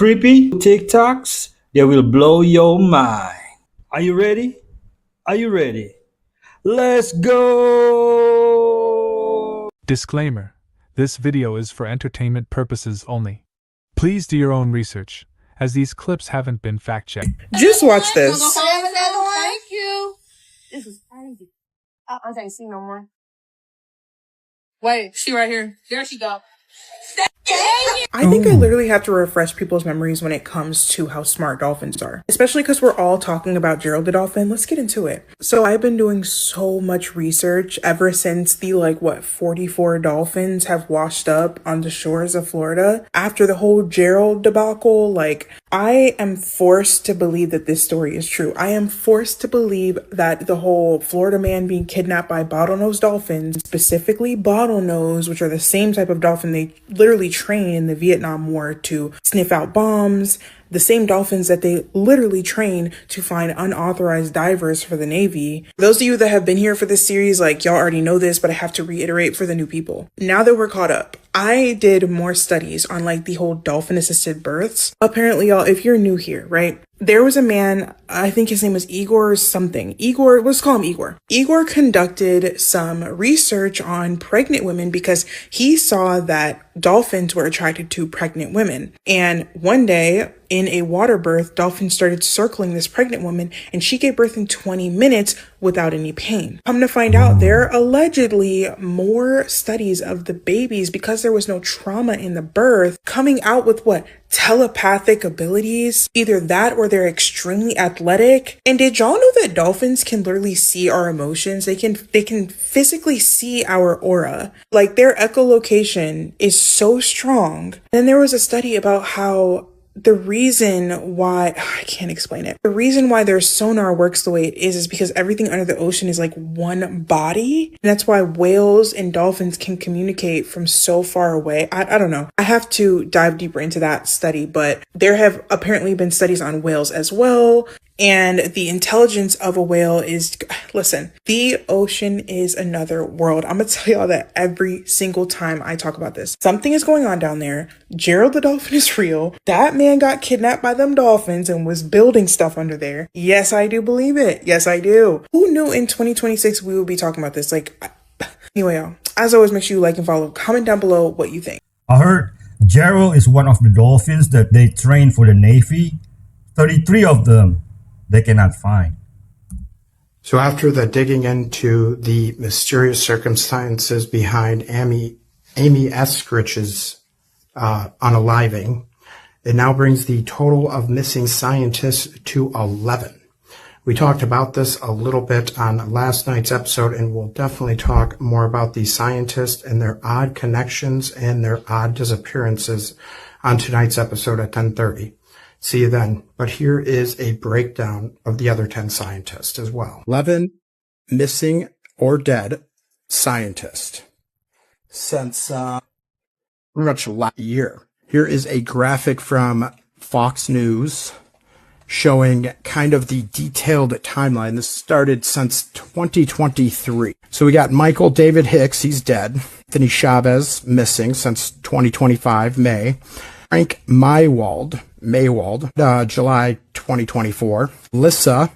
creepy TikToks that will blow your mind. Are you ready? Are you ready? Let's go! Disclaimer: this video is for entertainment purposes only. Please do your own research, as these clips haven't been fact-checked. Just watch this. Thank you. This is crazy. I can't see no more. Wait, she right here. There she go. I think I literally have to refresh people's memories when it comes to how smart dolphins are. Especially because we're all talking about Gerald the dolphin. Let's get into it. So I've been doing so much research ever since the 44 dolphins have washed up on the shores of Florida. After the whole Gerald debacle, I am forced to believe that this story is true. I am forced to believe that the whole Florida man being kidnapped by bottlenose dolphins, specifically bottlenose, which are the same type of dolphin they literally train in the Vietnam War to sniff out bombs, the same dolphins that they literally train to find unauthorized divers for the Navy. For those of you that have been here for this series, y'all already know this, but I have to reiterate for the new people. Now that we're caught up, I did more studies on the whole dolphin assisted births. Apparently, y'all, if you're new here, right? There was a man, I think his name was Igor or something. Igor, let's call him Igor. Igor conducted some research on pregnant women because he saw that dolphins were attracted to pregnant women. And one day in a water birth, dolphins started circling this pregnant woman and she gave birth in 20 minutes without any pain. Come to find out, there are allegedly more studies of the babies, because there was no trauma in the birth, coming out with telepathic abilities. Either that or they're extremely athletic. And did y'all know that dolphins can literally see our emotions? They can physically see our aura. Their echolocation is so strong. Then there was a study about how the reason why, I can't explain it. The reason why their sonar works the way it is because everything under the ocean is one body. And that's why whales and dolphins can communicate from so far away. I don't know. I have to dive deeper into that study, but there have apparently been studies on whales as well. And the intelligence of a whale is, listen, the ocean is another world. I'm going to tell y'all that every single time I talk about this. Something is going on down there. Gerald the dolphin is real. That man got kidnapped by them dolphins and was building stuff under there. Yes, I do believe it. Yes, I do. Who knew in 2026 we would be talking about this? Anyway, y'all, as always, make sure you like and follow. Comment down below what you think. I heard Gerald is one of the dolphins that they train for the Navy. 33 of them they cannot find. So after the digging into the mysterious circumstances behind Amy Eskridge's unaliving, it now brings the total of missing scientists to 11. We talked about this a little bit on last night's episode, and we'll definitely talk more about these scientists and their odd connections and their odd disappearances on tonight's episode at 10:30. See you then. But here is a breakdown of the other 10 scientists as well. 11 missing or dead scientists since pretty much last year. Here is a graphic from Fox News showing kind of the detailed timeline. This started since 2023. So we got Michael David Hicks, he's dead. Anthony Chavez, missing since 2025, May. Frank Maywald, July 2024. Lissa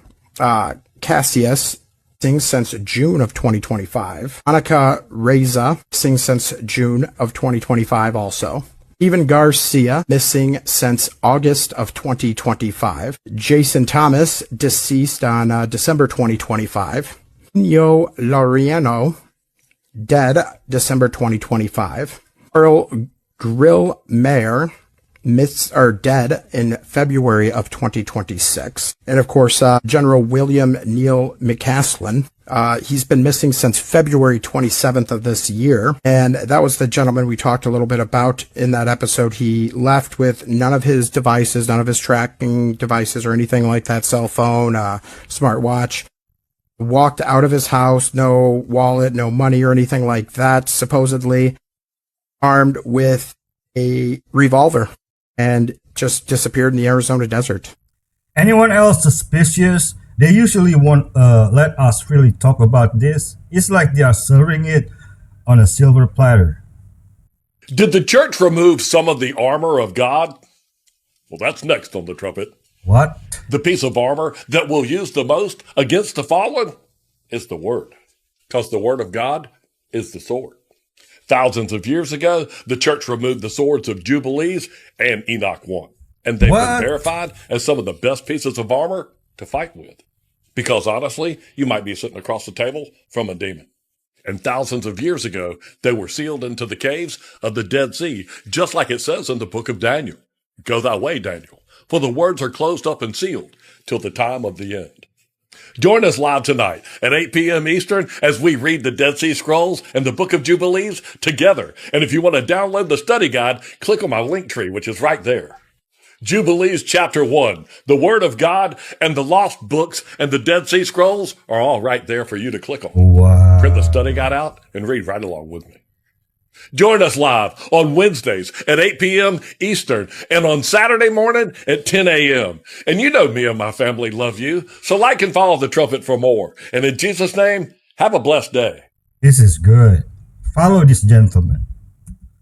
Cassius, missing since June of 2025. Monica Reza, missing since June of 2025 also. Steven Garcia, missing since August of 2025. Jason Thomas, deceased on December 2025. Nino Laureano, dead December 2025. Earl Grill Mayer, dead in February of 2026. And of course, General William Neil McCaslin, he's been missing since February 27th of this year. And that was the gentleman we talked a little bit about in that episode. He left with none of his devices, none of his tracking devices or anything like that, cell phone, smartwatch. Walked out of his house, no wallet, no money or anything like that, supposedly armed with a revolver, and just disappeared in the Arizona desert. Anyone else suspicious? They usually won't let us really talk about this. It's like they are serving it on a silver platter. Did the church remove some of the armor of God? Well, that's next on the trumpet. What? The piece of armor that we'll use the most against the fallen is the Word, because the Word of God is the sword. Thousands of years ago, the church removed the swords of Jubilees and Enoch 1, and they've been verified as some of the best pieces of armor to fight with. Because honestly, you might be sitting across the table from a demon. And thousands of years ago, they were sealed into the caves of the Dead Sea, just like it says in the book of Daniel. Go thy way, Daniel, for the words are closed up and sealed till the time of the end. Join us live tonight at 8 p.m. Eastern as we read the Dead Sea Scrolls and the Book of Jubilees together. And if you want to download the study guide, click on my link tree, which is right there. Jubilees chapter 1, the Word of God and the lost books and the Dead Sea Scrolls are all right there for you to click on. Wow. Print the study guide out and read right along with me. Join us live on Wednesdays at 8 p.m. Eastern and on Saturday morning at 10 a.m. And you know me and my family love you, so like and follow the trumpet for more. And in Jesus' name, have a blessed day. This is good. Follow this gentleman.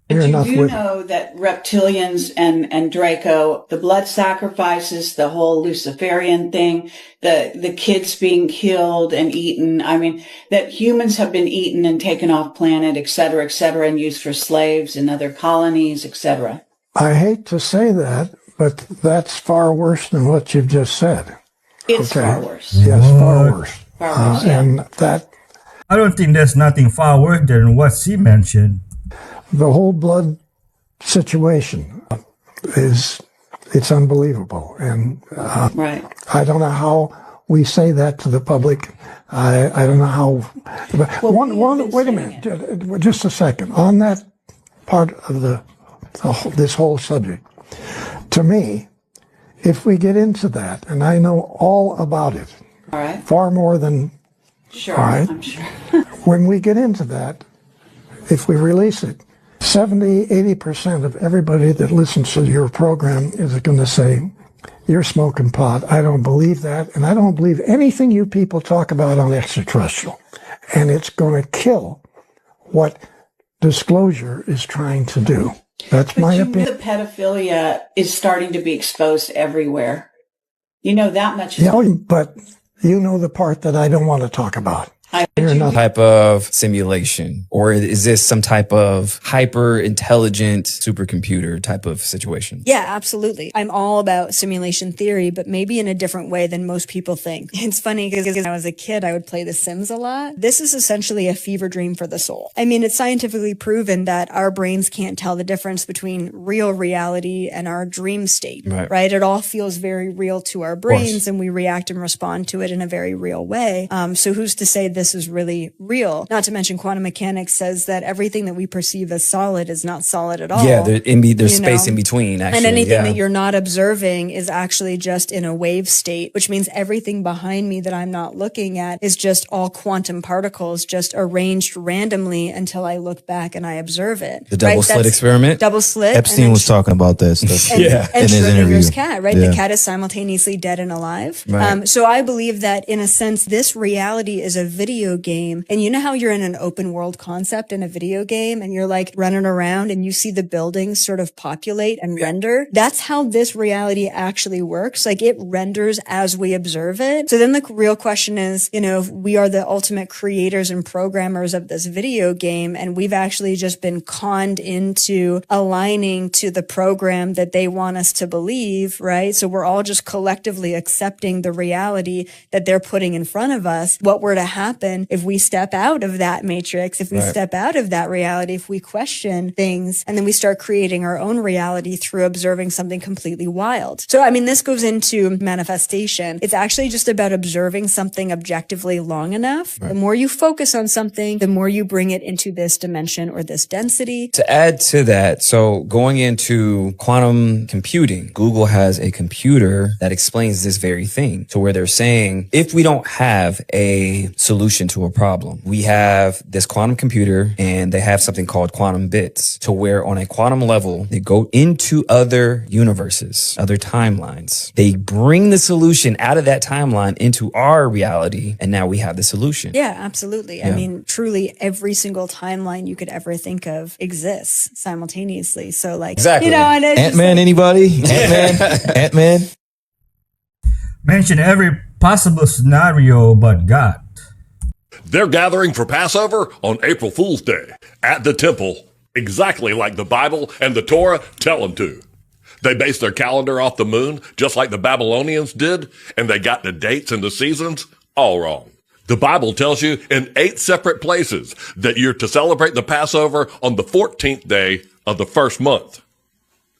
But you do know that reptilians and Draco, the blood sacrifices, the whole Luciferian thing, the kids being killed and eaten. I mean, that humans have been eaten and taken off planet, et cetera, and used for slaves in other colonies, et cetera. I hate to say that, but that's far worse than what you've just said. It's far worse. Yes, far worse. Far worse, yeah. And that... I don't think there's nothing far worse than what she mentioned. The whole blood situation it's unbelievable. And right. I don't know how we say that to the public. I don't know how. Well, wait a minute, just a second. On that part of this whole subject, to me, if we get into that, and I know all about it, all right, far more than. Sure, all right, I'm sure. When we get into that, if we release it, 70-80% of everybody that listens to your program is going to say, you're smoking pot. I don't believe that. And I don't believe anything you people talk about on extraterrestrial. And it's going to kill what disclosure is trying to do. That's my opinion. The pedophilia is starting to be exposed everywhere. You know that much. Yeah, but you know the part that I don't want to talk about. Type of simulation, or is this some type of hyper intelligent supercomputer type of situation? Yeah, absolutely. I'm all about simulation theory, but maybe in a different way than most people think. It's funny because when I was a kid, I would play The Sims a lot. This is essentially a fever dream for the soul. I mean, it's scientifically proven that our brains can't tell the difference between real reality and our dream state, right? It all feels very real to our brains and we react and respond to it in a very real way. So who's to say this is really real? Not to mention quantum mechanics says that everything that we perceive as solid is not solid at all. Yeah, there's space in between, actually. And anything that you're not observing is actually just in a wave state, which means everything behind me that I'm not looking at is just all quantum particles just arranged randomly until I look back and I observe it. The double slit experiment? Double slit. Epstein was talking about this in his interview. Cat, right? Yeah. The cat is simultaneously dead and alive. Right. So I believe that in a sense, this reality is a video game. And you know how you're in an open world concept in a video game and you're like running around and you see the buildings sort of populate and render? That's how this reality actually works. Like it renders as we observe it. So then the real question is, you know, we are the ultimate creators and programmers of this video game, and we've actually just been conned into aligning to the program that they want us to believe, right? So we're all just collectively accepting the reality that they're putting in front of us. What were to happen if we step out of that matrix, if we step out of that reality, if we question things, and then we start creating our own reality through observing something completely wild? So, I mean, this goes into manifestation. It's actually just about observing something objectively long enough. The more you focus on something, the more you bring it into this dimension or this density. To add to that, so going into quantum computing, Google has a computer that explains this very thing. So where they're saying, if we don't have a solution solution to a problem. We have this quantum computer and they have something called quantum bits to where on a quantum level, they go into other universes, other timelines. They bring the solution out of that timeline into our reality. And now we have the solution. Yeah, absolutely. Yeah. I mean, truly every single timeline you could ever think of exists simultaneously. So like, exactly. You know, and Ant-Man, anybody? Ant-Man? Mention every possible scenario but God. They're gathering for Passover on April Fool's Day at the temple, exactly like the Bible and the Torah tell them to. They base their calendar off the moon, just like the Babylonians did, and they got the dates and the seasons all wrong. The Bible tells you in 8 separate places that you're to celebrate the Passover on the 14th day of the first month.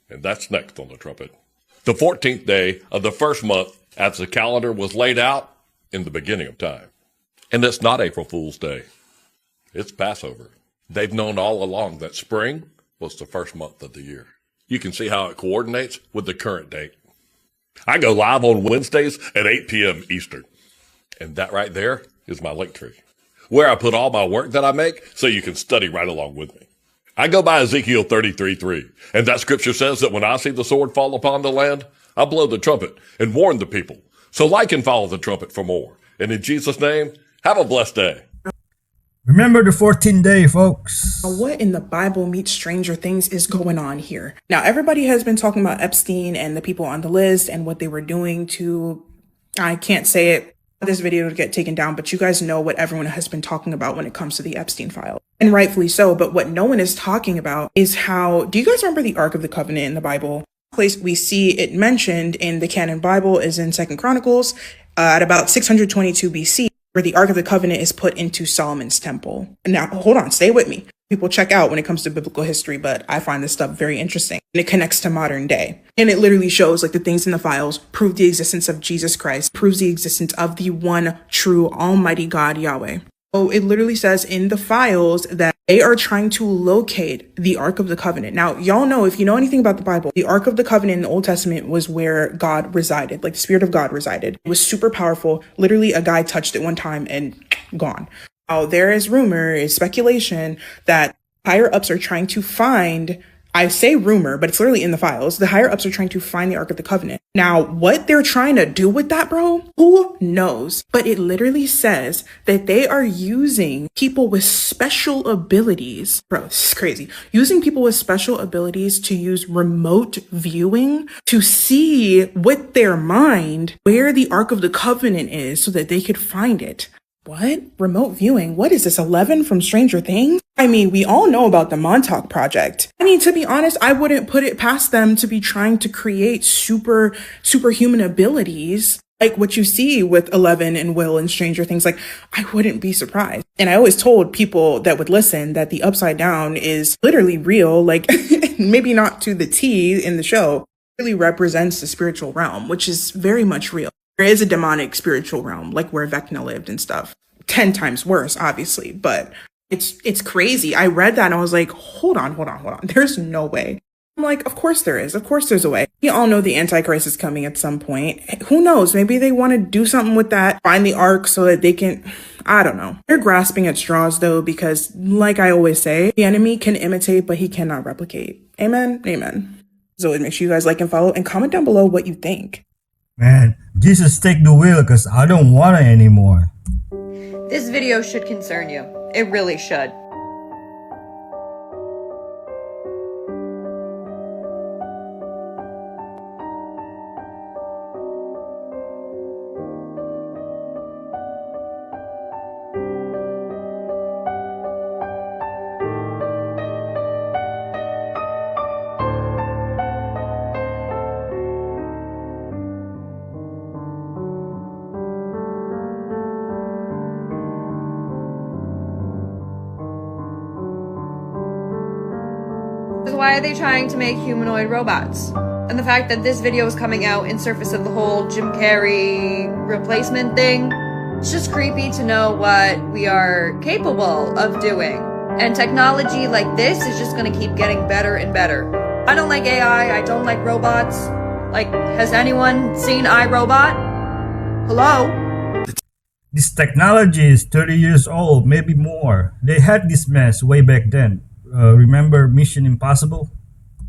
And that's next on the trumpet. The 14th day of the first month as the calendar was laid out in the beginning of time. And it's not April Fool's Day. It's Passover. They've known all along that spring was the first month of the year. You can see how it coordinates with the current date. I go live on Wednesdays at 8 p.m. Eastern. And that right there is my link tree, where I put all my work that I make so you can study right along with me. I go by Ezekiel 33:3, and that scripture says that when I see the sword fall upon the land, I blow the trumpet and warn the people, so like and follow the trumpet for more. And in Jesus' name, have a blessed day. Remember the 14th day, folks. What in the Bible meets Stranger Things is going on here? Now, everybody has been talking about Epstein and the people on the list and what they were doing to, I can't say it, this video to get taken down, but you guys know what everyone has been talking about when it comes to the Epstein file. And rightfully so, but what no one is talking about is how, do you guys remember the Ark of the Covenant in the Bible? Place we see it mentioned in the canon Bible is in 2 Chronicles at about 622 BC, where the Ark of the Covenant is put into Solomon's temple. Now, hold on, stay with me. People check out when it comes to biblical history, but I find this stuff very interesting. And it connects to modern day. And it literally shows like the things in the files prove the existence of Jesus Christ, proves the existence of the one true almighty God, Yahweh. So it literally says in the files that they are trying to locate the Ark of the Covenant. Now, y'all know, if you know anything about the Bible, the Ark of the Covenant in the Old Testament was where God resided, like the Spirit of God resided. It was super powerful. Literally, a guy touched it one time and gone. Now, there is rumor, is speculation that higher ups are trying to find, I say rumor, but it's literally in the files. The higher ups are trying to find the Ark of the Covenant. Now, what they're trying to do with that, bro, who knows? But it literally says that they are using people with special abilities. Bro, this is crazy. Using people with special abilities to use remote viewing to see with their mind where the Ark of the Covenant is so that they could find it. What? Remote viewing? What is this, 11 from Stranger Things? I mean, we all know about the Montauk Project. I mean, to be honest, I wouldn't put it past them to be trying to create superhuman abilities like what you see with Eleven and Will and Stranger Things. Like, I wouldn't be surprised. And I always told people that would listen that the Upside Down is literally real, like maybe not to the T in the show, it really represents the spiritual realm, which is very much real. There is a demonic spiritual realm, like where Vecna lived and stuff. 10 times worse, obviously, but it's crazy. I read that and I was like, hold on. There's no way. I'm like, of course there is. Of course there's a way. We all know the Antichrist is coming at some point. Who knows? Maybe they want to do something with that, find the Ark so that they can, I don't know. They're grasping at straws though, because like I always say, the enemy can imitate, but he cannot replicate. Amen. Amen. So make sure you guys like and follow and comment down below what you think. Man, Jesus, take the wheel because I don't want it anymore. This video should concern you. It really should. Why are they trying to make humanoid robots? And the fact that this video is coming out in surface of the whole Jim Carrey replacement thing, it's just creepy to know what we are capable of doing. And technology like this is just gonna keep getting better and better. I don't like AI, I don't like robots. Like, has anyone seen iRobot? Hello? This technology is 30 years old, maybe more. They had this mess way back then. Remember Mission Impossible?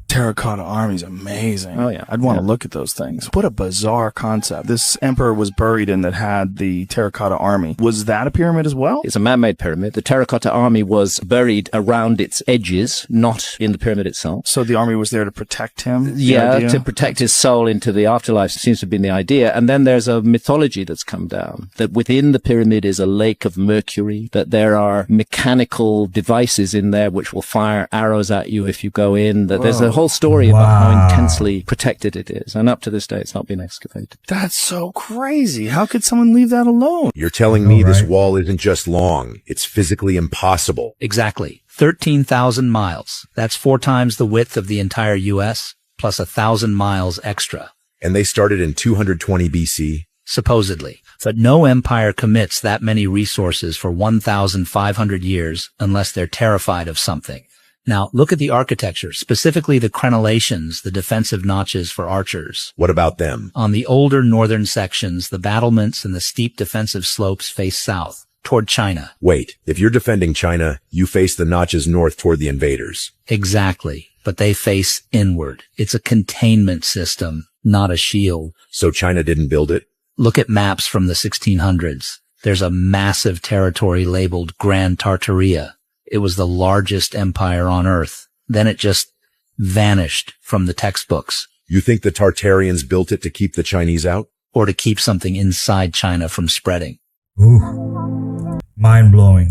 Terracotta Army's amazing. Oh, yeah. I'd want to look at those things. What a bizarre concept. This emperor was buried in that had the Terracotta Army. Was that a pyramid as well? It's a man-made pyramid. The Terracotta Army was buried around its edges, not in the pyramid itself. So the army was there to protect him? Yeah, to protect his soul into the afterlife seems to have been the idea. And then there's a mythology that's come down, that within the pyramid is a lake of mercury, that there are mechanical devices in there which will fire arrows at you if you go in, that there's a whole story about how intensely protected it is. And up to this day, it's not been excavated. That's so crazy. How could someone leave that alone? You're telling me this wall isn't just long, it's physically impossible. Exactly. 13,000 miles. That's 4 times the width of the entire U.S., plus 1,000 miles extra. And they started in 220 BC? Supposedly. But no empire commits that many resources for 1,500 years unless they're terrified of something. Now, look at the architecture, specifically the crenellations, the defensive notches for archers. What about them? On the older northern sections, the battlements and the steep defensive slopes face south, toward China. Wait, if you're defending China, you face the notches north toward the invaders. Exactly, but they face inward. It's a containment system, not a shield. So China didn't build it? Look at maps from the 1600s. There's a massive territory labeled Grand Tartaria. It was the largest empire on Earth. Then it just vanished from the textbooks. You think the Tartarians built it to keep the Chinese out? Or to keep something inside China from spreading. Ooh, mind-blowing.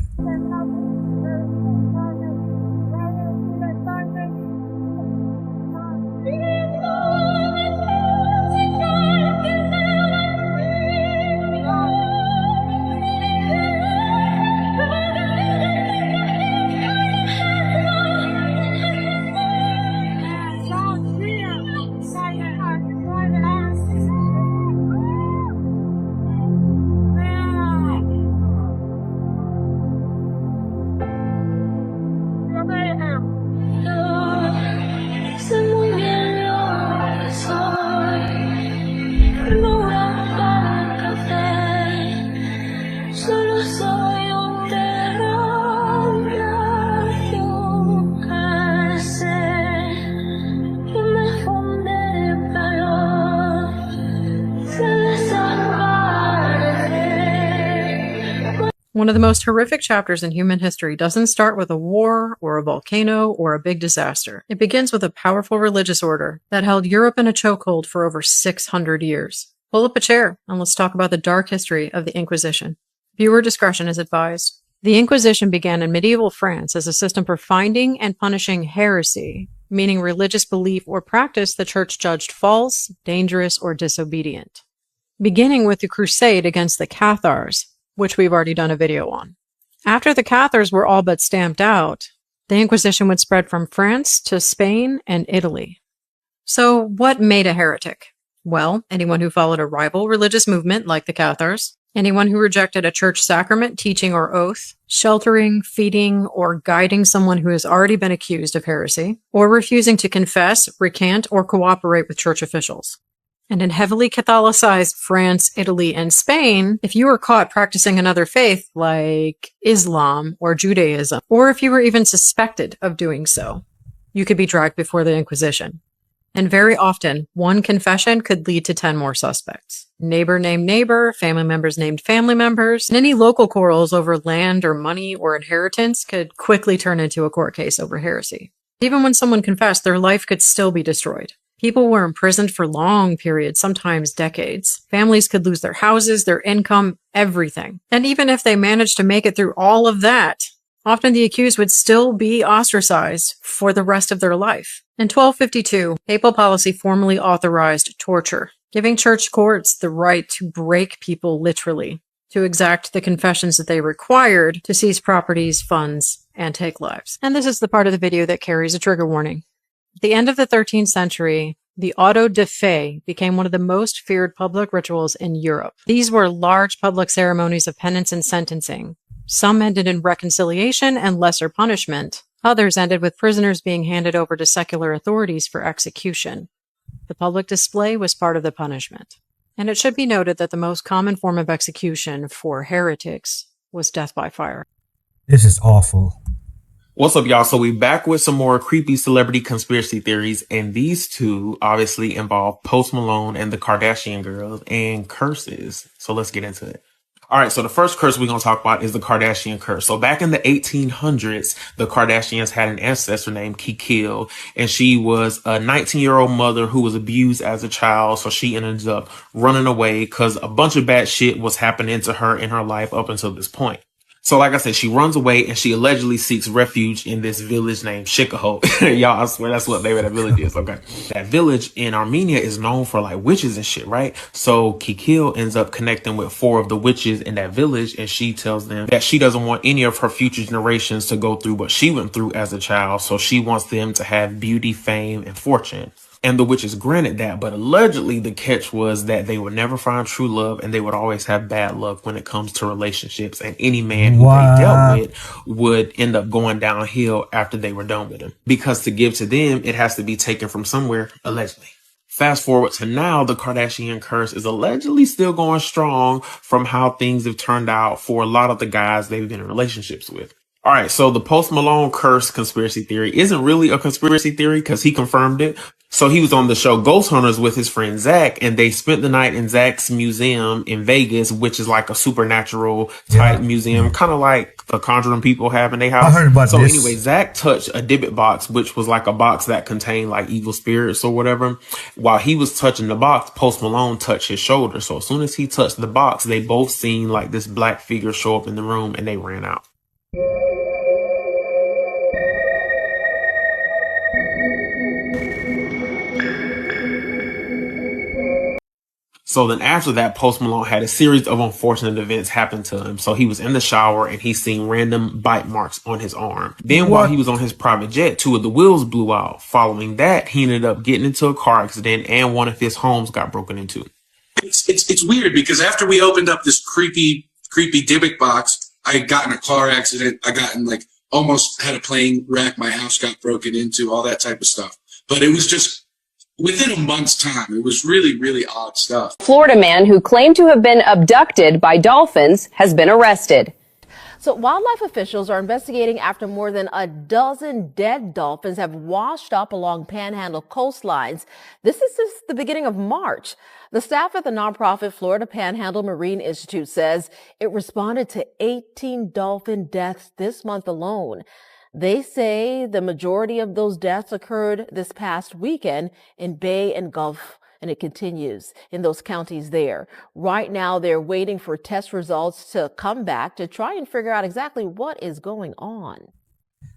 One of the most horrific chapters in human history doesn't start with a war or a volcano or a big disaster. It begins with a powerful religious order that held Europe in a chokehold for over 600 years. Pull up a chair and let's talk about the dark history of the Inquisition. Viewer discretion is advised. The Inquisition began in medieval France as a system for finding and punishing heresy, meaning religious belief or practice the church judged false, dangerous, or disobedient. Beginning with the crusade against the Cathars, which we've already done a video on. After the Cathars were all but stamped out, the Inquisition would spread from France to Spain and Italy. So what made a heretic? Well, anyone who followed a rival religious movement like the Cathars, anyone who rejected a church sacrament, teaching, or oath, sheltering, feeding, or guiding someone who has already been accused of heresy, or refusing to confess, recant, or cooperate with church officials. And in heavily Catholicized France, Italy, and Spain, if you were caught practicing another faith like Islam or Judaism, or if you were even suspected of doing so, you could be dragged before the Inquisition. And very often, one confession could lead to 10 more suspects. Neighbor named neighbor, family members named family members, and any local quarrels over land or money or inheritance could quickly turn into a court case over heresy. Even when someone confessed, their life could still be destroyed. People were imprisoned for long periods, sometimes decades. Families could lose their houses, their income, everything. And even if they managed to make it through all of that, often the accused would still be ostracized for the rest of their life. In 1252, papal policy formally authorized torture, giving church courts the right to break people literally, to exact the confessions that they required to seize properties, funds, and take lives. And this is the part of the video that carries a trigger warning. At the end of the 13th century, the auto de fe became one of the most feared public rituals in Europe. These were large public ceremonies of penance and sentencing. Some ended in reconciliation and lesser punishment. Others ended with prisoners being handed over to secular authorities for execution. The public display was part of the punishment. And it should be noted that the most common form of execution for heretics was death by fire. This is awful. What's up, y'all? So we back with some more creepy celebrity conspiracy theories, and these two obviously involve Post Malone and the Kardashian girls and curses. So let's get into it. All right, so the first curse we're going to talk about is the Kardashian curse. So back in the 1800s, the Kardashians had an ancestor named Kikil, and she was a 19-year-old mother who was abused as a child. So she ended up running away because a bunch of bad shit was happening to her in her life up until this point. So like I said, she runs away and she allegedly seeks refuge in this village named Shikaho. Y'all, I swear that's what the name of that village is. Okay. That village in Armenia is known for like witches and shit, right? So Kikil ends up connecting with 4 of the witches in that village, and she tells them that she doesn't want any of her future generations to go through what she went through as a child. So she wants them to have beauty, fame, and fortune. And the witches granted that, but allegedly the catch was that they would never find true love and they would always have bad luck when it comes to relationships. And any man who they dealt with would end up going downhill after they were done with him. Because to give to them, it has to be taken from somewhere, allegedly. Fast forward to now, the Kardashian curse is allegedly still going strong from how things have turned out for a lot of the guys they've been in relationships with. All right, so the Post Malone curse conspiracy theory isn't really a conspiracy theory because he confirmed it. So he was on the show Ghost Hunters with his friend Zach, and they spent the night in Zach's museum in Vegas, which is like a supernatural type museum, kind of like the Conjuring people have in their house. I heard about so this. Anyway, Zach touched a Dybbuk box, which was like a box that contained like evil spirits or whatever. While he was touching the box, Post Malone touched his shoulder. So as soon as he touched the box, they both seen like this black figure show up in the room, and they ran out. So then after that, Post Malone had a series of unfortunate events happen to him. So he was in the shower and he seen random bite marks on his arm. Then while he was on his private jet, 2 of the wheels blew out. Following that, he ended up getting into a car accident and one of his homes got broken into. It's weird because after we opened up this creepy Dybbuk box, I got in a car accident. I got in like almost had a plane wreck. My house got broken into, all that type of stuff. But it was just within a month's time. It was really, really odd stuff. Florida man who claimed to have been abducted by dolphins has been arrested. So wildlife officials are investigating after more than a dozen dead dolphins have washed up along Panhandle coastlines. This is just the beginning of March. The staff at the nonprofit Florida Panhandle Marine Institute says it responded to 18 dolphin deaths this month alone. They say the majority of those deaths occurred this past weekend in Bay and Gulf, and it continues in those counties there. Right now, they're waiting for test results to come back to try and figure out exactly what is going on.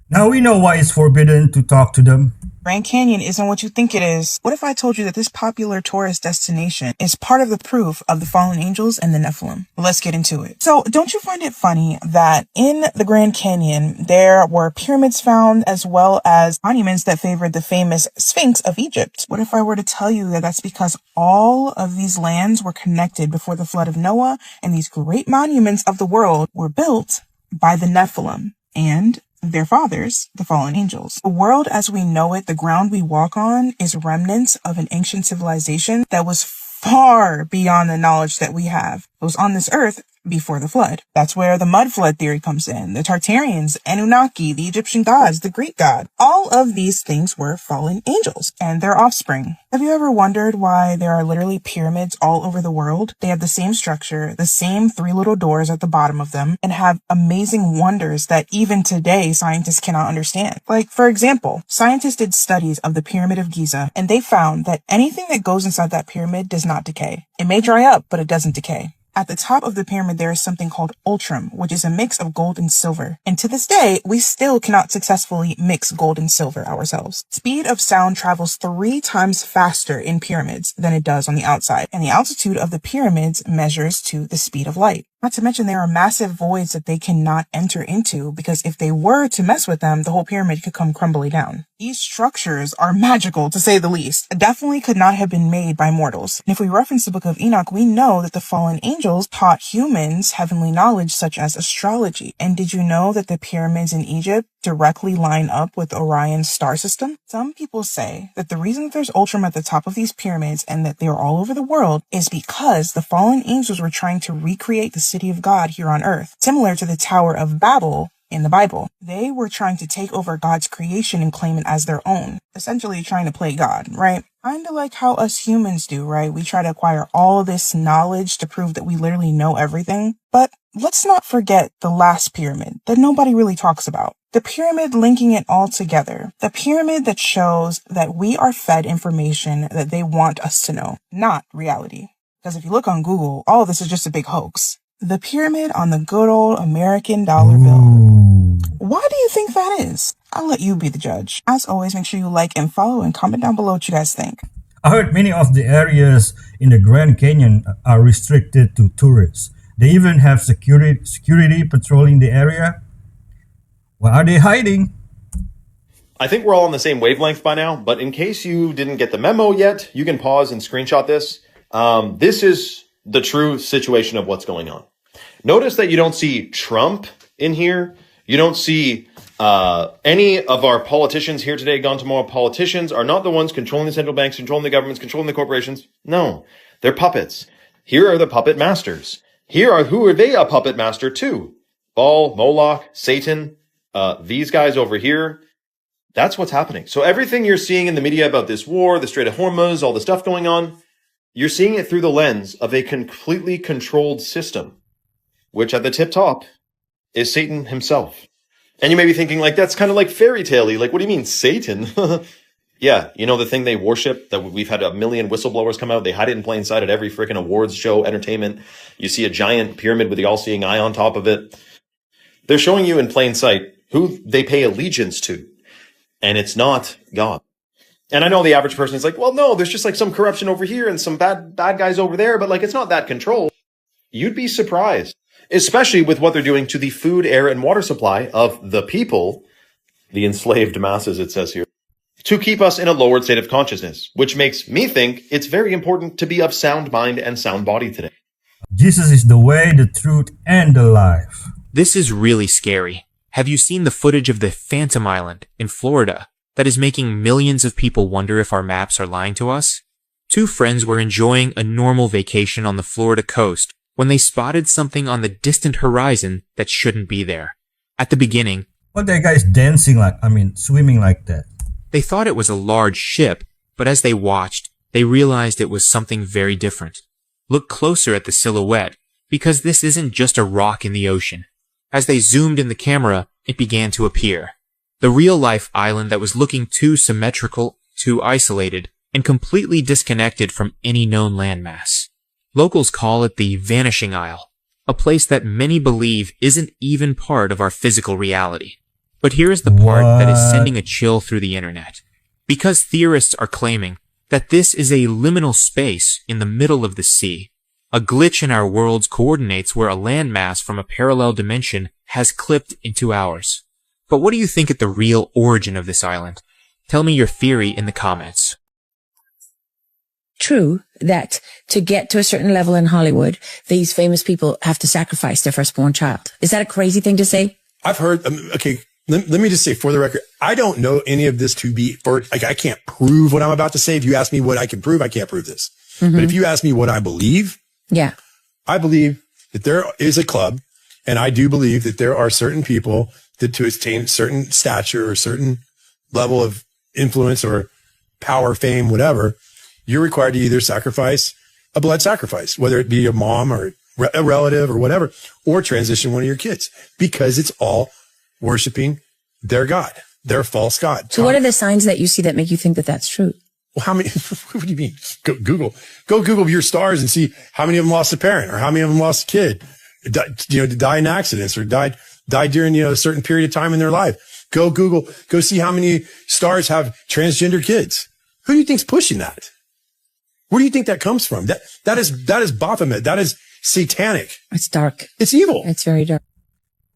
Now we know why it's forbidden to talk to them. Grand Canyon isn't what you think it is. What if I told you that this popular tourist destination is part of the proof of the fallen angels and the Nephilim? Let's get into it. So don't you find it funny that in the Grand Canyon, there were pyramids found as well as monuments that favored the famous Sphinx of Egypt? What if I were to tell you that that's because all of these lands were connected before the flood of Noah, and these great monuments of the world were built by the Nephilim and their fathers, the fallen angels. The world as we know it, the ground we walk on, is remnants of an ancient civilization that was far beyond the knowledge that we have. It was on this earth before the flood. That's where the mud flood theory comes in. The Tartarians, Annunaki, the Egyptian gods, the Greek god. All of these things were fallen angels and their offspring. Have you ever wondered why there are literally pyramids all over the world? They have the same structure, the same 3 little doors at the bottom of them, and have amazing wonders that even today scientists cannot understand. Like, for example, scientists did studies of the Pyramid of Giza, and they found that anything that goes inside that pyramid does not decay. It may dry up, but it doesn't decay. At the top of the pyramid, there is something called ultrum, which is a mix of gold and silver. And to this day, we still cannot successfully mix gold and silver ourselves. Speed of sound travels 3 times faster in pyramids than it does on the outside. And the altitude of the pyramids measures to the speed of light. Not to mention there are massive voids that they cannot enter into, because if they were to mess with them, the whole pyramid could come crumbling down. These structures are magical, to say the least. Definitely could not have been made by mortals. And if we reference the book of Enoch, we know that the fallen angels taught humans heavenly knowledge such as astrology. And did you know that the pyramids in Egypt directly line up with Orion's star system? Some people say that the reason that there's Ultram at the top of these pyramids and that they are all over the world is because the fallen angels were trying to recreate the city of God here on earth, similar to the Tower of Babel in the Bible. They were trying to take over God's creation and claim it as their own, essentially trying to play God, right? Kind of like how us humans do, right? We try to acquire all this knowledge to prove that we literally know everything. But let's not forget the last pyramid that nobody really talks about. The pyramid linking it all together. The pyramid that shows that we are fed information that they want us to know, not reality. Because if you look on Google, all of this is just a big hoax. The pyramid on the good old American dollar bill. Why do you think that is? I'll let you be the judge. As always, make sure you like and follow and comment down below what you guys think. I heard many of the areas in the Grand Canyon are restricted to tourists. They even have security patrolling the area. What are they hiding? I think we're all on the same wavelength by now, but in case you didn't get the memo yet, you can pause and screenshot this. This is the true situation of what's going on. Notice that you don't see Trump in here. You don't see any of our politicians here today, gone tomorrow. Politicians are not the ones controlling the central banks, controlling the governments, controlling the corporations. No, they're puppets. Here are the puppet masters. Who are they a puppet master to? Baal, Moloch, Satan, these guys over here. That's what's happening. So everything you're seeing in the media about this war, the Strait of Hormuz, all the stuff going on, you're seeing it through the lens of a completely controlled system, which at the tip top is Satan himself. And you may be thinking, like, that's kind of like fairy tale-y. Like, what do you mean, Satan? Yeah, you know the thing they worship, that we've had a million whistleblowers come out, they hide it in plain sight at every freaking awards show, entertainment. You see a giant pyramid with the all-seeing eye on top of it. They're showing you in plain sight who they pay allegiance to. And it's not God. And I know the average person is like, well, no, there's just like some corruption over here and some bad guys over there, but like it's not that controlled. You'd be surprised, especially with what they're doing to the food, air, and water supply of the people, the enslaved masses, it says here, to keep us in a lowered state of consciousness, which makes me think it's very important to be of sound mind and sound body today. Jesus is the way, the truth, and the life. This is really scary. Have you seen the footage of the Phantom Island in Florida that is making millions of people wonder if our maps are lying to us? Two friends were enjoying a normal vacation on the Florida coast when they spotted something on the distant horizon that shouldn't be there. At the beginning, what that guy's swimming like that? They thought it was a large ship, but as they watched, they realized it was something very different. Look closer at the silhouette, because this isn't just a rock in the ocean. As they zoomed in the camera, it began to appear. The real-life island that was looking too symmetrical, too isolated, and completely disconnected from any known landmass. Locals call it the Vanishing Isle, a place that many believe isn't even part of our physical reality. But here is the part that is sending a chill through the internet. Because theorists are claiming that this is a liminal space in the middle of the sea. A glitch in our world's coordinates where a landmass from a parallel dimension has clipped into ours. But what do you think at the real origin of this island? Tell me your theory in the comments. True that to get to a certain level in Hollywood, these famous people have to sacrifice their firstborn child. Is that a crazy thing to say? I've heard, okay, let me just say for the record, I don't know any of this to be, I can't prove what I'm about to say. If you ask me what I can prove, I can't prove this. But if you ask me what I believe, I believe that there is a club, and I do believe that there are certain people that to attain certain stature or certain level of influence or power, fame, whatever, you're required to either sacrifice a blood sacrifice, whether it be a mom or a relative or whatever, or transition one of your kids, because it's all worshiping their God, their false God. So what are the signs that you see that make you think that that's true? Well, how many, what do you mean? Go Google your stars and see how many of them lost a parent or how many of them lost a kid, die in accidents or died during, a certain period of time in their life. Go see how many stars have transgender kids. Who do you think's pushing that? Where do you think that comes from? That is Baphomet. That is satanic. It's dark. It's evil. It's very dark.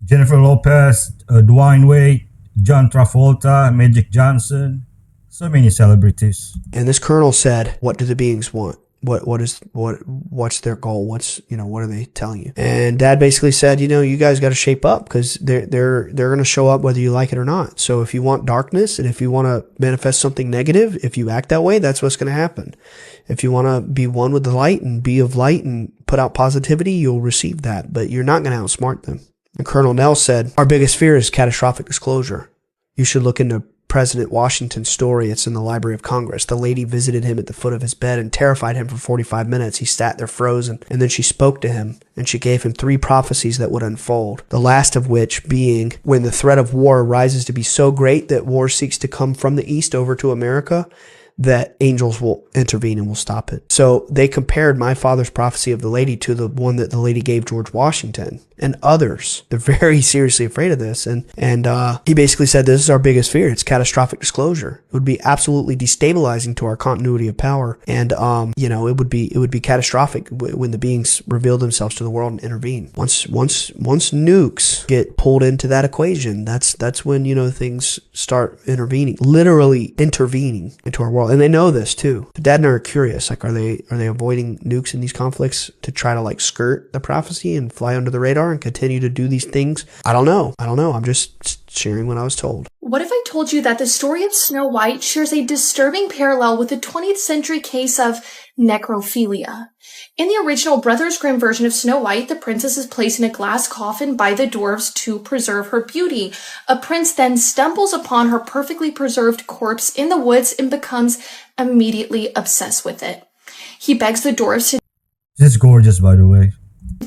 Jennifer Lopez, Dwayne Wade, John Travolta, Magic Johnson, so many celebrities. And this colonel said, what do the beings want? what's their goal? What are they telling you? And Dad basically said, you guys got to shape up because they're going to show up whether you like it or not. So if you want darkness and if you want to manifest something negative, if you act that way, that's what's going to happen. If you want to be one with the light and be of light and put out positivity, you'll receive that, but you're not going to outsmart them. And Colonel Nell said, our biggest fear is catastrophic disclosure. You should look into President Washington's story. It's in the Library of Congress. The lady visited him at the foot of his bed and terrified him for 45 minutes. He sat there frozen, and then she spoke to him, and she gave him 3 prophecies that would unfold. The last of which being, when the threat of war rises to be so great that war seeks to come from the east over to America, that angels will intervene and will stop it. So they compared my father's prophecy of the lady to the one that the lady gave George Washington and others. They're very seriously afraid of this. And he basically said, this is our biggest fear. It's catastrophic disclosure. It would be absolutely destabilizing to our continuity of power. And, it would be catastrophic when the beings reveal themselves to the world and intervene. Once nukes get pulled into that equation, that's when, things start intervening, literally intervening into our world. And they know this too. Dad and I are curious. Like, are they avoiding nukes in these conflicts to try to skirt the prophecy and fly under the radar and continue to do these things? I don't know. I'm just sharing what I was told. What if I told you that the story of Snow White shares a disturbing parallel with the 20th century case of necrophilia? In the original Brothers Grimm version of Snow White, the princess is placed in a glass coffin by the dwarves to preserve her beauty. A prince then stumbles upon her perfectly preserved corpse in the woods and becomes immediately obsessed with it. He begs the dwarves to This is gorgeous, by the way.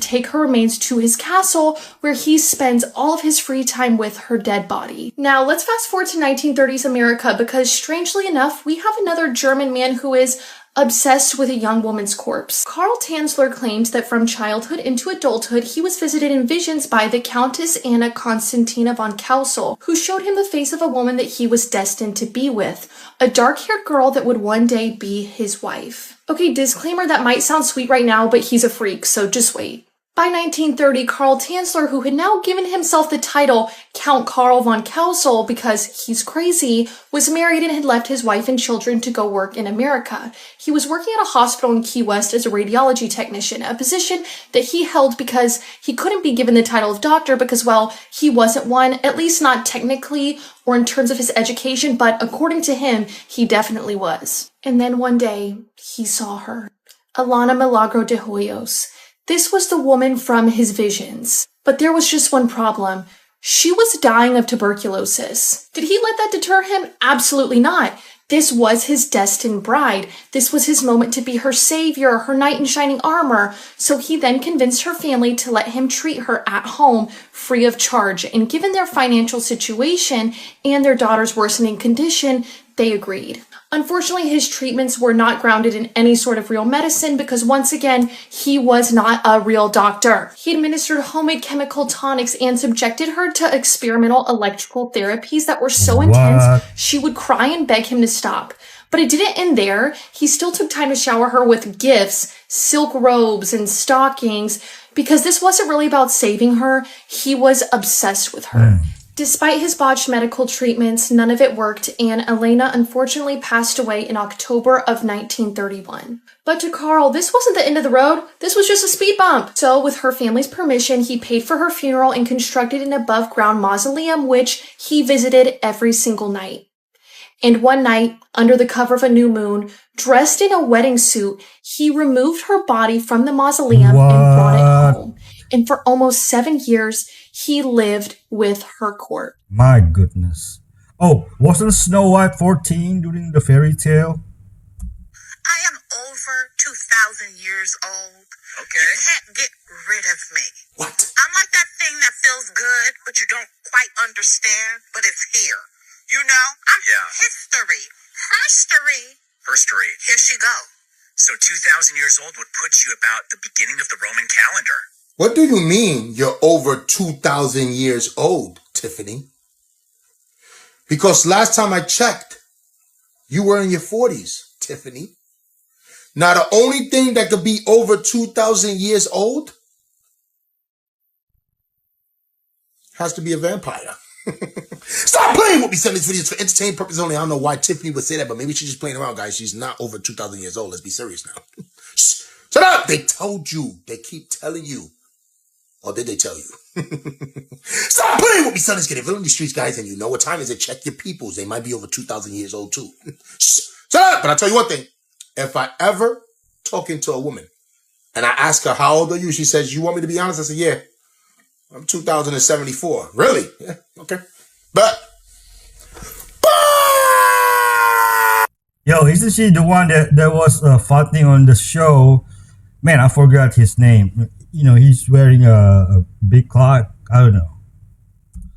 take her remains to his castle, where he spends all of his free time with her dead body. Now, let's fast forward to 1930s America, because strangely enough, we have another German man who is obsessed with a young woman's corpse. Karl Tanzler claims that from childhood into adulthood, he was visited in visions by the Countess Anna Constantina von Kausel, who showed him the face of a woman that he was destined to be with, a dark-haired girl that would one day be his wife. Okay, disclaimer, that might sound sweet right now, but he's a freak, so just wait. By 1930, Karl Tanzler, who had now given himself the title Count Karl von Kausel because he's crazy, was married and had left his wife and children to go work in America. He was working at a hospital in Key West as a radiology technician, a position that he held because he couldn't be given the title of doctor because, well, he wasn't one, at least not technically or in terms of his education, but according to him, he definitely was. And then one day, he saw her. Alana Milagro de Hoyos. This was the woman from his visions. But there was just one problem. She was dying of tuberculosis. Did he let that deter him? Absolutely not. This was his destined bride. This was his moment to be her savior, her knight in shining armor. So he then convinced her family to let him treat her at home free of charge. And given their financial situation and their daughter's worsening condition, they agreed. Unfortunately, his treatments were not grounded in any sort of real medicine because, once again, he was not a real doctor. He administered homemade chemical tonics and subjected her to experimental electrical therapies that were so intense, she would cry and beg him to stop. But it didn't end there. He still took time to shower her with gifts, silk robes, and stockings, because this wasn't really about saving her. He was obsessed with her. Despite his botched medical treatments, none of it worked, and Elena unfortunately passed away in October of 1931. But to Karl, this wasn't the end of the road. This was just a speed bump. So with her family's permission, he paid for her funeral and constructed an above-ground mausoleum, which he visited every single night. And one night, under the cover of a new moon, dressed in a wedding suit, he removed her body from the mausoleum and brought it home. And for almost 7 years, he lived with her corpse. My goodness. Oh, wasn't Snow White 14 during the fairy tale? I am over 2,000 years old. Okay. You can't get rid of me. What? I'm like that thing that feels good, but you don't quite understand, but it's here. You know? I'm history. Herstory. Herstory. Here she go. So 2,000 years old would put you about the beginning of the Roman calendar. What do you mean you're over 2,000 years old, Tiffany? Because last time I checked, you were in your 40s, Tiffany. Now, the only thing that could be over 2,000 years old has to be a vampire. Stop playing with me, sending these videos for entertainment purposes only. I don't know why Tiffany would say that, but maybe she's just playing around, guys. She's not over 2,000 years old. Let's be serious now. up! They told you. They keep telling you. Or did they tell you? Stop playing with me, son. It's getting real in the streets, guys, and you know what time is it. Check your peoples. They might be over 2,000 years old, too. Shut up! But I'll tell you one thing. If I ever talking to a woman and I ask her, how old are you? She says, you want me to be honest? I say, yeah. I'm 2074. Really? Yeah, okay. But yo, isn't she the one that was fighting on the show? Man, I forgot his name. You know, he's wearing a big clock. I don't know.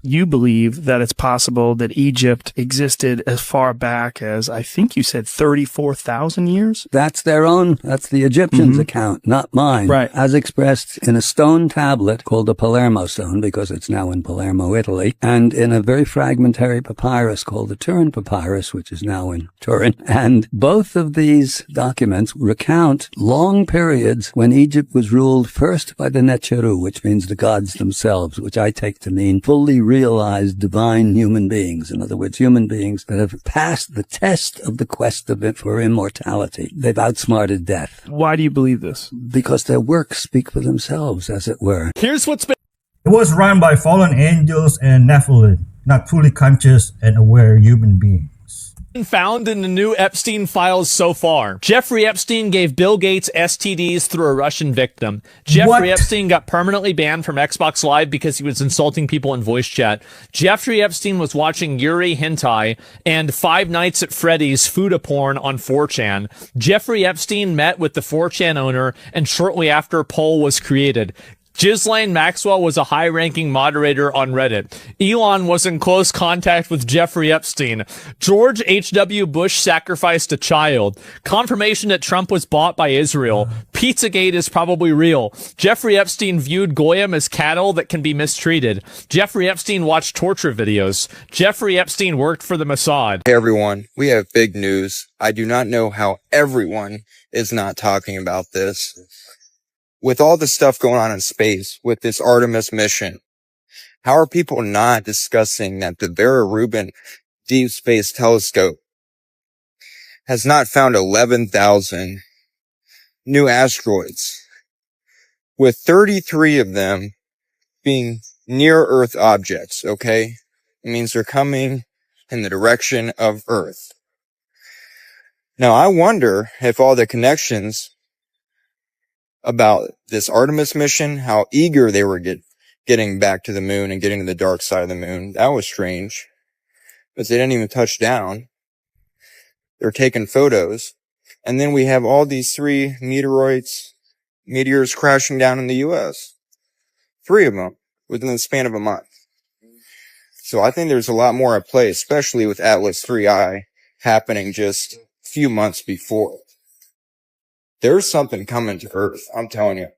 You believe that it's possible that Egypt existed as far back as, I think you said 34,000 years? That's the Egyptians' account, not mine. Right. As expressed in a stone tablet called the Palermo stone, because it's now in Palermo, Italy, and in a very fragmentary papyrus called the Turin papyrus, which is now in Turin. And both of these documents recount long periods when Egypt was ruled first by the Necheru, which means the gods themselves, which I take to mean fully realized divine human beings. In other words, human beings that have passed the test of the quest for immortality. They've outsmarted death. Why do you believe this? Because their works speak for themselves, as it were. Here's what's been... It was run by fallen angels and Nephilim, not fully conscious and aware human beings. Found in the new Epstein files so far. Jeffrey Epstein gave Bill Gates STDs through a Russian victim. Jeffrey Epstein got permanently banned from Xbox Live because he was insulting people in voice chat. Jeffrey Epstein was watching Yuri Hentai and Five Nights at Freddy's Fuda porn on 4chan. Jeffrey Epstein met with the 4chan owner, and shortly after, poll was created. Ghislaine Maxwell was a high-ranking moderator on Reddit. Elon was in close contact with Jeffrey Epstein. George H.W. Bush sacrificed a child. Confirmation that Trump was bought by Israel. Pizzagate is probably real. Jeffrey Epstein viewed Goyim as cattle that can be mistreated. Jeffrey Epstein watched torture videos. Jeffrey Epstein worked for the Mossad. Hey everyone, we have big news. I do not know how everyone is not talking about this. With all the stuff going on in space, with this Artemis mission, how are people not discussing that the Vera Rubin Deep Space Telescope has not found 11,000 new asteroids, with 33 of them being near-Earth objects, okay? It means they're coming in the direction of Earth. Now, I wonder if all the connections about this Artemis mission, how eager they were getting back to the moon and getting to the dark side of the moon. That was strange. But they didn't even touch down. They're taking photos. And then we have all these 3 meteors crashing down in the U.S. 3 of them within the span of a month. So I think there's a lot more at play, especially with Atlas 3I happening just a few months before. There's something coming to Earth, I'm telling you.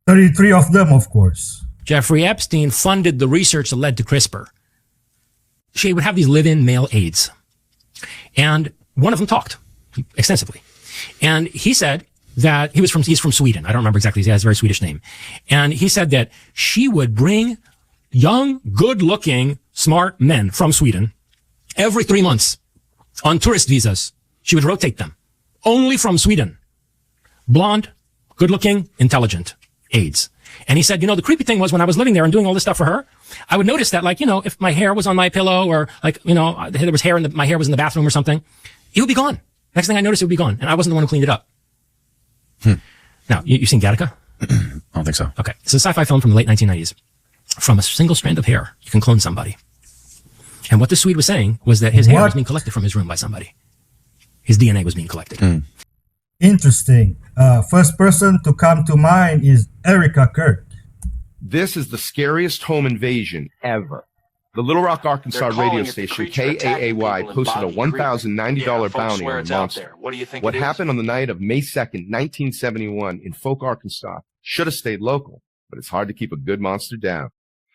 33 of them, of course. Jeffrey Epstein funded the research that led to CRISPR. She would have these live-in male aides. And one of them talked extensively. And he said that he's from Sweden. I don't remember exactly. He has a very Swedish name. And he said that she would bring young, good-looking, smart men from Sweden every 3 months on tourist visas. She would rotate them. Only from Sweden. Blonde, good-looking, intelligent aides. And he said, the creepy thing was when I was living there and doing all this stuff for her, I would notice that, if my hair was on my pillow or, there was hair my hair was in the bathroom or something, it would be gone. Next thing I noticed, it would be gone. And I wasn't the one who cleaned it up. Now, you've seen Gattaca? I don't think so. Okay. It's a sci-fi film from the late 1990s. From a single strand of hair, you can clone somebody. And what the Swede was saying was that his hair was being collected from his room by somebody. His DNA was being collected. Interesting. First person to come to mind is Erica Kurt. This is the scariest home invasion ever. The Little Rock, Arkansas radio station KAAY posted a $1,090 bounty on the monster. What happened on the night of May 2nd, 1971 in Folk, Arkansas should have stayed local, but it's hard to keep a good monster down.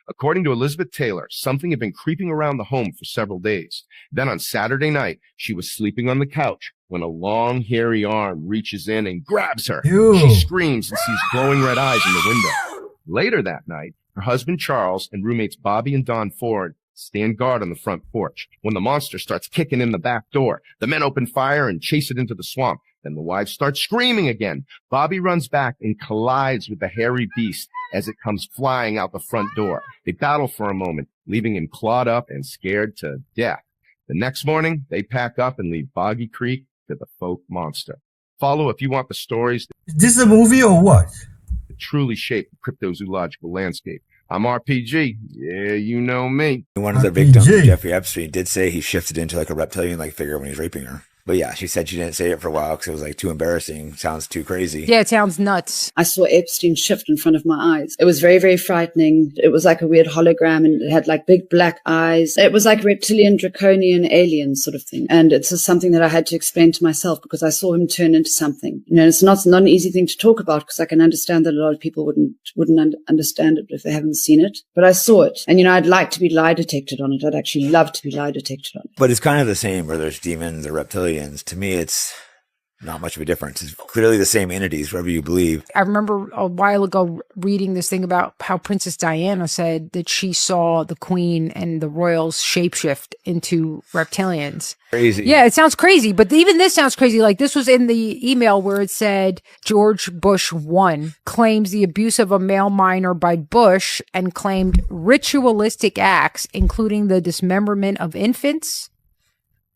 According to Elizabeth Taylor, something had been creeping around the home for several days. Then on Saturday night, she was sleeping on the couch when a long, hairy arm reaches in and grabs her. Ew. She screams and sees glowing red eyes in the window. Later that night, her husband Charles and roommates Bobby and Don Ford stand guard on the front porch. When the monster starts kicking in the back door, the men open fire and chase it into the swamp. Then the wife starts screaming again. Bobby runs back and collides with the hairy beast as it comes flying out the front door. They battle for a moment, leaving him clawed up and scared to death. The next morning, they pack up and leave Boggy Creek to the folk monster. Follow if you want the stories Is this a movie or what? that truly shape the cryptozoological landscape. I'm RPG. Yeah, you know me. One of the victims of Jeffrey Epstein did say he shifted into like a reptilian-like figure when he was raping her. But yeah, she said she didn't say it for a while because it was like too embarrassing. Sounds too crazy. Yeah, it sounds nuts. I saw Epstein shift in front of my eyes. It was very, very frightening. It was like a weird hologram and it had like big black eyes. It was like reptilian, draconian, alien sort of thing. And it's just something that I had to explain to myself because I saw him turn into something. You know, it's not an easy thing to talk about because I can understand that a lot of people wouldn't understand it if they haven't seen it. But I saw it. And, you know, I'd like to be lie detected on it. I'd actually love to be lie detected on it. But it's kind of the same, whether it's demons or reptilians. To me, it's not much of a difference. It's clearly the same entities, whatever you believe. I remember a while ago reading this thing about how Princess Diana said that she saw the Queen and the royals shapeshift into reptilians. Crazy. Yeah, it sounds crazy, but even this sounds crazy. Like this was in the email where it said George Bush 1 claims the abuse of a male minor by Bush and claimed ritualistic acts, including the dismemberment of infants,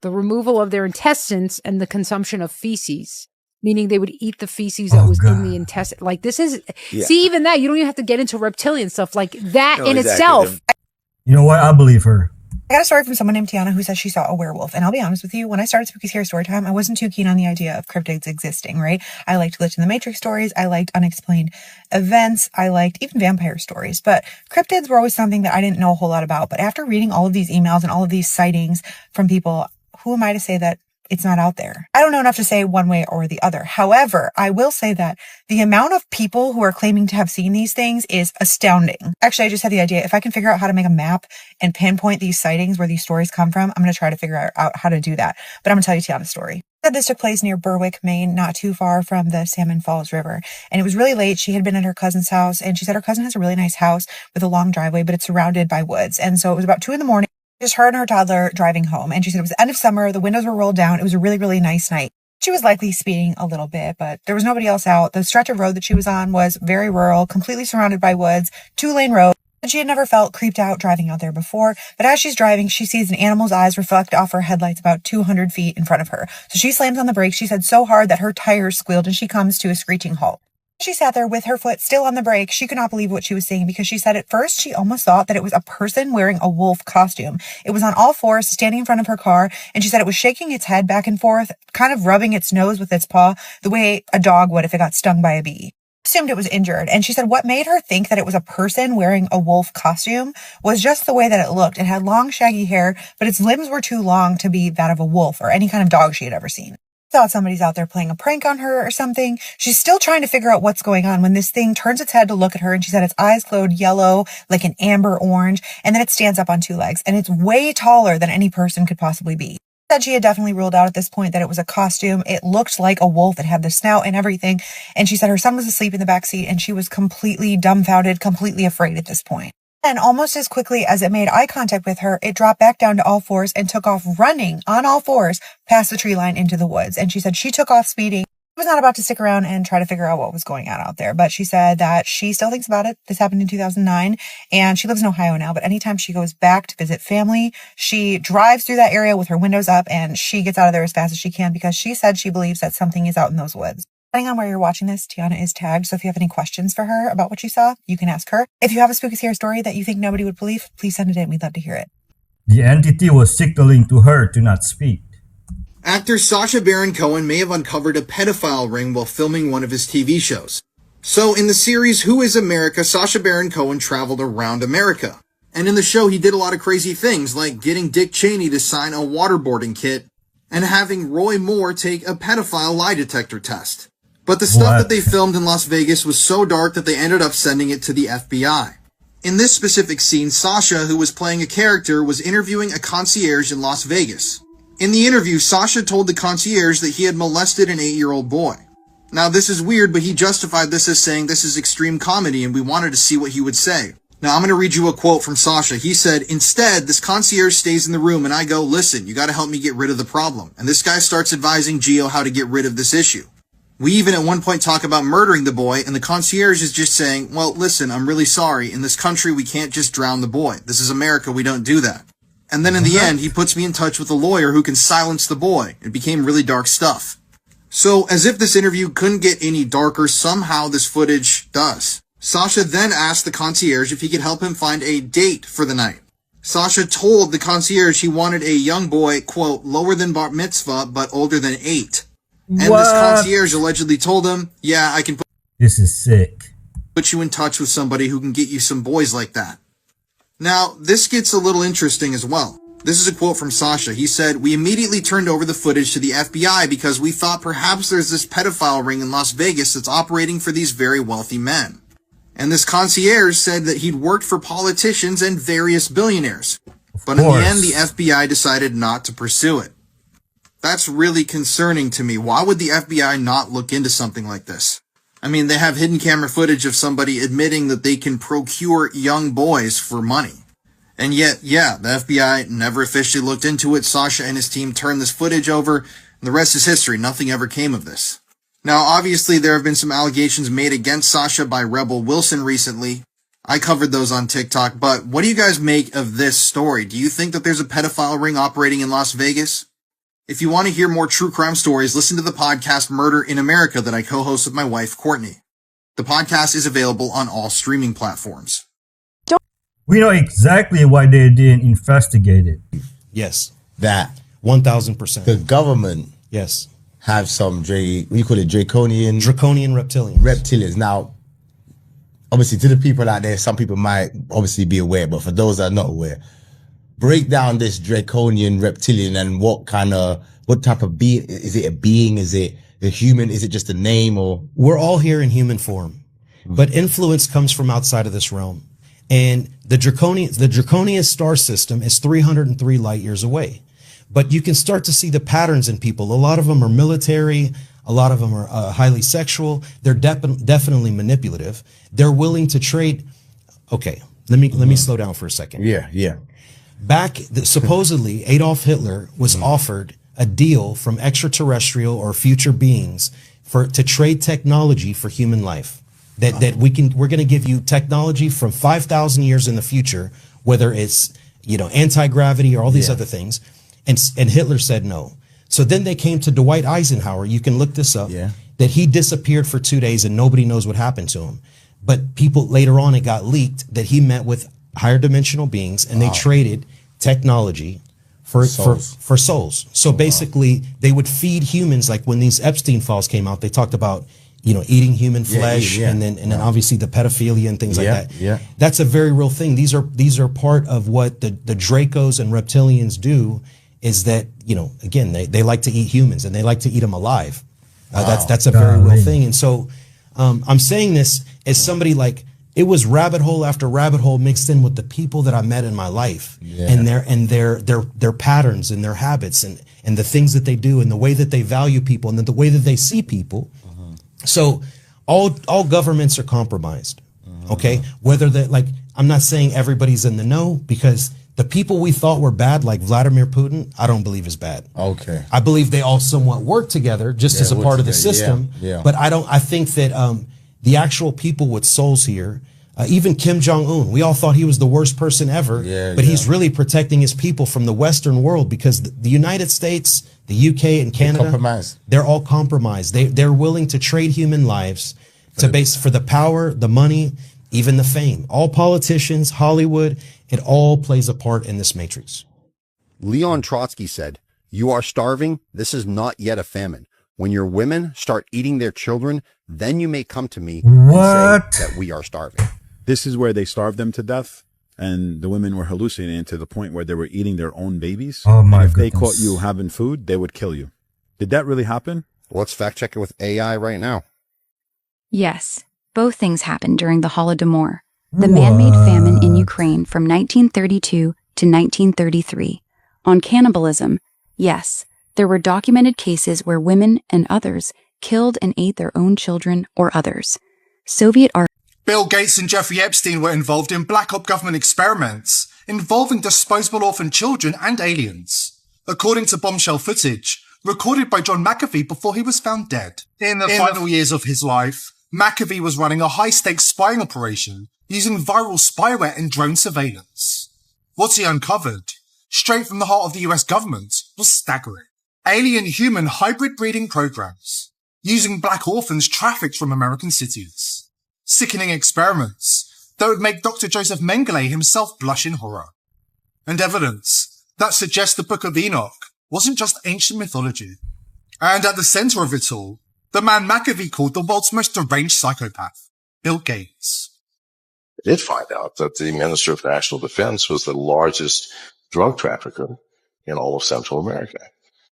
the removal of their intestines, and the consumption of feces, meaning they would eat the feces that was in the intestine. Like this is, see, even that, you don't even have to get into reptilian stuff like that itself. You know what? I believe her. I got a story from someone named Tiana who says she saw a werewolf. And I'll be honest with you, when I started Spooky Scary Storytime, I wasn't too keen on the idea of cryptids existing, right? I liked Glitch in the Matrix stories. I liked unexplained events. I liked even vampire stories. But cryptids were always something that I didn't know a whole lot about. But after reading all of these emails and all of these sightings from people, who am I to say that it's not out there? I don't know enough to say one way or the other. However, I will say that the amount of people who are claiming to have seen these things is astounding. Actually, I just had the idea. If I can figure out how to make a map and pinpoint these sightings where these stories come from, I'm going to try to figure out how to do that. But I'm going to tell you Tiana's story. This took place near Berwick, Maine, not too far from the Salmon Falls River. And it was really late. She had been at her cousin's house, and she said her cousin has a really nice house with a long driveway, but it's surrounded by woods. And so it was about 2 a.m. Just her and her toddler driving home. And she said it was the end of summer. The windows were rolled down. It was a really, really nice night. She was likely speeding a little bit, but there was nobody else out. The stretch of road that she was on was very rural, completely surrounded by woods, 2-lane road. And she had never felt creeped out driving out there before. But as she's driving, she sees an animal's eyes reflect off her headlights about 200 feet in front of her. So she slams on the brakes, she said, so hard that her tires squealed, and she comes to a screeching halt. She sat there with her foot still on the brake. She could not believe what she was seeing because she said at first she almost thought that it was a person wearing a wolf costume. It was on all fours standing in front of her car, and she said it was shaking its head back and forth, kind of rubbing its nose with its paw the way a dog would if it got stung by a bee. Assumed it was injured, and she said what made her think that it was a person wearing a wolf costume was just the way that it looked. It had long shaggy hair, but its limbs were too long to be that of a wolf or any kind of dog she had ever seen. Thought somebody's out there playing a prank on her or something. She's still trying to figure out what's going on when this thing turns its head to look at her, and she said its eyes glowed yellow like an amber orange, and then it stands up on 2 legs, and it's way taller than any person could possibly be. Said she had definitely ruled out at this point that it was a costume. It looked like a wolf. It had the snout and everything, and she said her son was asleep in the back seat, and she was completely dumbfounded, completely afraid at this point. And almost as quickly as it made eye contact with her, it dropped back down to all fours and took off running on all fours past the tree line into the woods. And she said she took off speeding. She was not about to stick around and try to figure out what was going on out there. But she said that she still thinks about it. This happened in 2009, and she lives in Ohio now. But anytime she goes back to visit family, she drives through that area with her windows up, and she gets out of there as fast as she can because she said she believes that something is out in those woods. Depending on where you're watching this, Tiana is tagged, so if you have any questions for her about what you saw, you can ask her. If you have a spooky scary story that you think nobody would believe, please send it in. We'd love to hear it. The entity was signaling to her to not speak. Actor Sacha Baron Cohen may have uncovered a pedophile ring while filming one of his TV shows. So in the series Who is America, Sacha Baron Cohen traveled around America. And in the show, he did a lot of crazy things, like getting Dick Cheney to sign a waterboarding kit and having Roy Moore take a pedophile lie detector test. But the stuff that they filmed in Las Vegas was so dark that they ended up sending it to the FBI. In this specific scene, Sasha, who was playing a character, was interviewing a concierge in Las Vegas. In the interview, Sasha told the concierge that he had molested an 8-year-old boy. Now, this is weird, but he justified this as saying this is extreme comedy and we wanted to see what he would say. Now, I'm going to read you a quote from Sasha. He said, "Instead, this concierge stays in the room and I go, listen, you got to help me get rid of the problem. And this guy starts advising Gio how to get rid of this issue. We even at one point talk about murdering the boy, and the concierge is just saying, well, listen, I'm really sorry. In this country, we can't just drown the boy. This is America. We don't do that. And then in the end, he puts me in touch with a lawyer who can silence the boy. It became really dark stuff." So, as if this interview couldn't get any darker, somehow this footage does. Sasha then asked the concierge if he could help him find a date for the night. Sasha told the concierge he wanted a young boy, quote, lower than bar mitzvah, but older than 8. And this concierge allegedly told him, yeah, I can This is sick. put you in touch with somebody who can get you some boys like that. Now, this gets a little interesting as well. This is a quote from Sasha. He said, "We immediately turned over the footage to the FBI because we thought perhaps there's this pedophile ring in Las Vegas that's operating for these very wealthy men." And this concierge said that he'd worked for politicians and various billionaires. But in the end, the FBI decided not to pursue it. That's really concerning to me. Why would the FBI not look into something like this? I mean, they have hidden camera footage of somebody admitting that they can procure young boys for money. And yet, yeah, the FBI never officially looked into it. Sasha and his team turned this footage over, and the rest is history. Nothing ever came of this. Now, obviously, there have been some allegations made against Sasha by Rebel Wilson recently. I covered those on TikTok, but what do you guys make of this story? Do you think that there's a pedophile ring operating in Las Vegas? If you want to hear more true crime stories, listen to the podcast Murder in America that I co-host with my wife, Courtney. The podcast is available on all streaming platforms. We know exactly why they didn't investigate it. Yes. That 1,000%. The government. Yes. Have some we call it draconian reptilians. Now, obviously, to the people out there, some people might obviously be aware, but for those that are not aware, break down this draconian reptilian and what type of being is it? A being? Is it a human? Is it just a name? Or we're all here in human form, but influence comes from outside of this realm. And the draconian star system is 303 light years away. But you can start to see the patterns in people. A lot of them are military. A lot of them are highly sexual. They're definitely manipulative. They're willing to trade. Okay, let me slow down for a second. Yeah. Supposedly Adolf Hitler was offered a deal from extraterrestrial or future beings to trade technology for human life. That we're going to give you technology from 5,000 years in the future, whether it's anti-gravity or all these other things. And Hitler said no. So then they came to Dwight Eisenhower. You can look this up. Yeah. That he disappeared for 2 days and nobody knows what happened to him. But people later on, it got leaked that he met with higher dimensional beings and they traded technology for souls. So basically, they would feed humans. Like when these Epstein files came out, they talked about eating human flesh and then obviously the pedophilia and things like that. Yeah. That's a very real thing. These are part of what the Dracos and reptilians do. Is that, again, they like to eat humans and they like to eat them alive. That's a very real thing. And so I'm saying this as somebody like, it was rabbit hole after rabbit hole mixed in with the people that I met in my life and their patterns and their habits and the things that they do and the way that they value people and the way that they see people. So all governments are compromised. Okay. Whether I'm not saying everybody's in the know, because the people we thought were bad, like Vladimir Putin, I don't believe is bad. Okay. I believe they all somewhat work together just as a part of the system. Yeah. But I think that the actual people with souls here, even Kim Jong-un, we all thought he was the worst person ever, but he's really protecting his people from the Western world, because the United States, the UK and Canada, they're all compromised. They're willing to trade human lives for the power, the money, even the fame. All politicians, Hollywood, it all plays a part in this matrix. Leon Trotsky said, "You are starving. This is not yet a famine. When your women start eating their children, then you may come to me and say that we are starving." This is where they starved them to death, and the women were hallucinating to the point where they were eating their own babies. Oh my If goodness. they caught you having food, they would kill you. Did that really happen? Let's fact check it with AI right now. Yes, both things happened during the Holodomor, the man-made famine in Ukraine from 1932 to 1933. On cannibalism, yes, there were documented cases where women and others killed and ate their own children or others. Soviet art. Bill Gates and Jeffrey Epstein were involved in black op government experiments involving disposable orphan children and aliens, according to bombshell footage recorded by John McAfee before he was found dead. In the final years of his life, McAfee was running a high-stakes spying operation using viral spyware and drone surveillance. What he uncovered, straight from the heart of the US government, was staggering. Alien-human hybrid breeding programs, using black orphans trafficked from American cities. Sickening experiments that would make Dr. Joseph Mengele himself blush in horror. And evidence that suggests the Book of Enoch wasn't just ancient mythology. And at the center of it all, the man McAfee called the world's most deranged psychopath, Bill Gates. I did find out that the Minister of National Defense was the largest drug trafficker in all of Central America.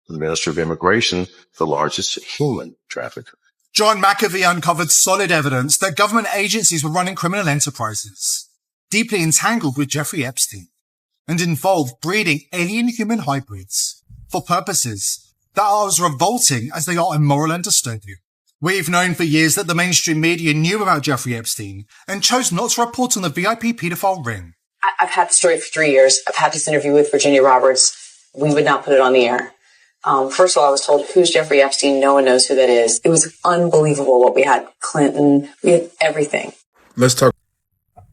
The Minister of Immigration, the largest human trafficker. John McAfee uncovered solid evidence that government agencies were running criminal enterprises, deeply entangled with Jeffrey Epstein, and involved breeding alien-human hybrids for purposes that are as revolting as they are immoral and disturbing. We've known for years that the mainstream media knew about Jeffrey Epstein and chose not to report on the VIP pedophile ring. I've had the story for 3 years. I've had this interview with Virginia Roberts. We would not put it on the air. First of all, I was told, who's Jeffrey Epstein? No one knows who that is. It was unbelievable what we had. Clinton, we had everything. Let's talk.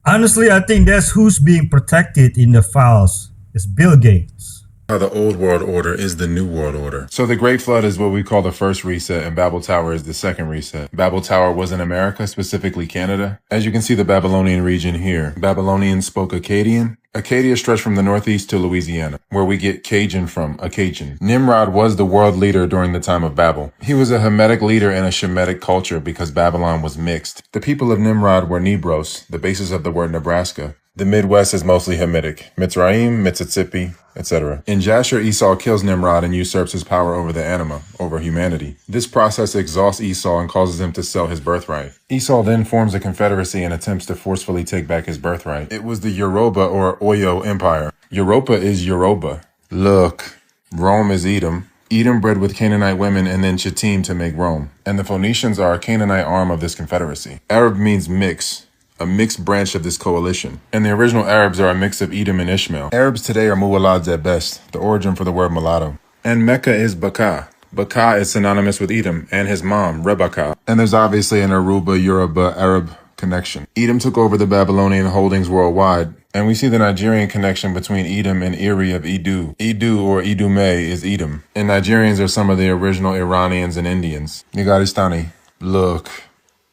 Honestly, I think that's who's being protected in the files. It's Bill Gates. How the old world order is the new world order. So the Great Flood is what we call the first reset, and Babel Tower is the second reset. Babel Tower was in America, specifically Canada. As you can see the Babylonian region here. Babylonians spoke Akkadian. Acadia stretched from the northeast to Louisiana, where we get Cajun from, Acadian. Nimrod was the world leader during the time of Babel. He was a Hamitic leader in a Shemitic culture because Babylon was mixed. The people of Nimrod were Nebros, the basis of the word Nebraska. The Midwest is mostly Hamitic, Mitzrayim, Mississippi, etc. In Jasher, Esau kills Nimrod and usurps his power over the anima, over humanity. This process exhausts Esau and causes him to sell his birthright. Esau then forms a confederacy and attempts to forcefully take back his birthright. It was the Yoruba or Oyo Empire. Europa is Yoruba. Look, Rome is Edom. Edom bred with Canaanite women and then Chittim to make Rome. And the Phoenicians are a Canaanite arm of this confederacy. Arab means mix. A mixed branch of this coalition. And the original Arabs are a mix of Edom and Ishmael. Arabs today are Muwalads at best, the origin for the word mulatto. And Mecca is Baka. Baka is synonymous with Edom and his mom, Rebekah. And there's obviously an Aruba, Yoruba, Arab connection. Edom took over the Babylonian holdings worldwide, and we see the Nigerian connection between Edom and Eri of Edu. Edu or Idume is Edom. And Nigerians are some of the original Iranians and Indians. Nigaristani. Look.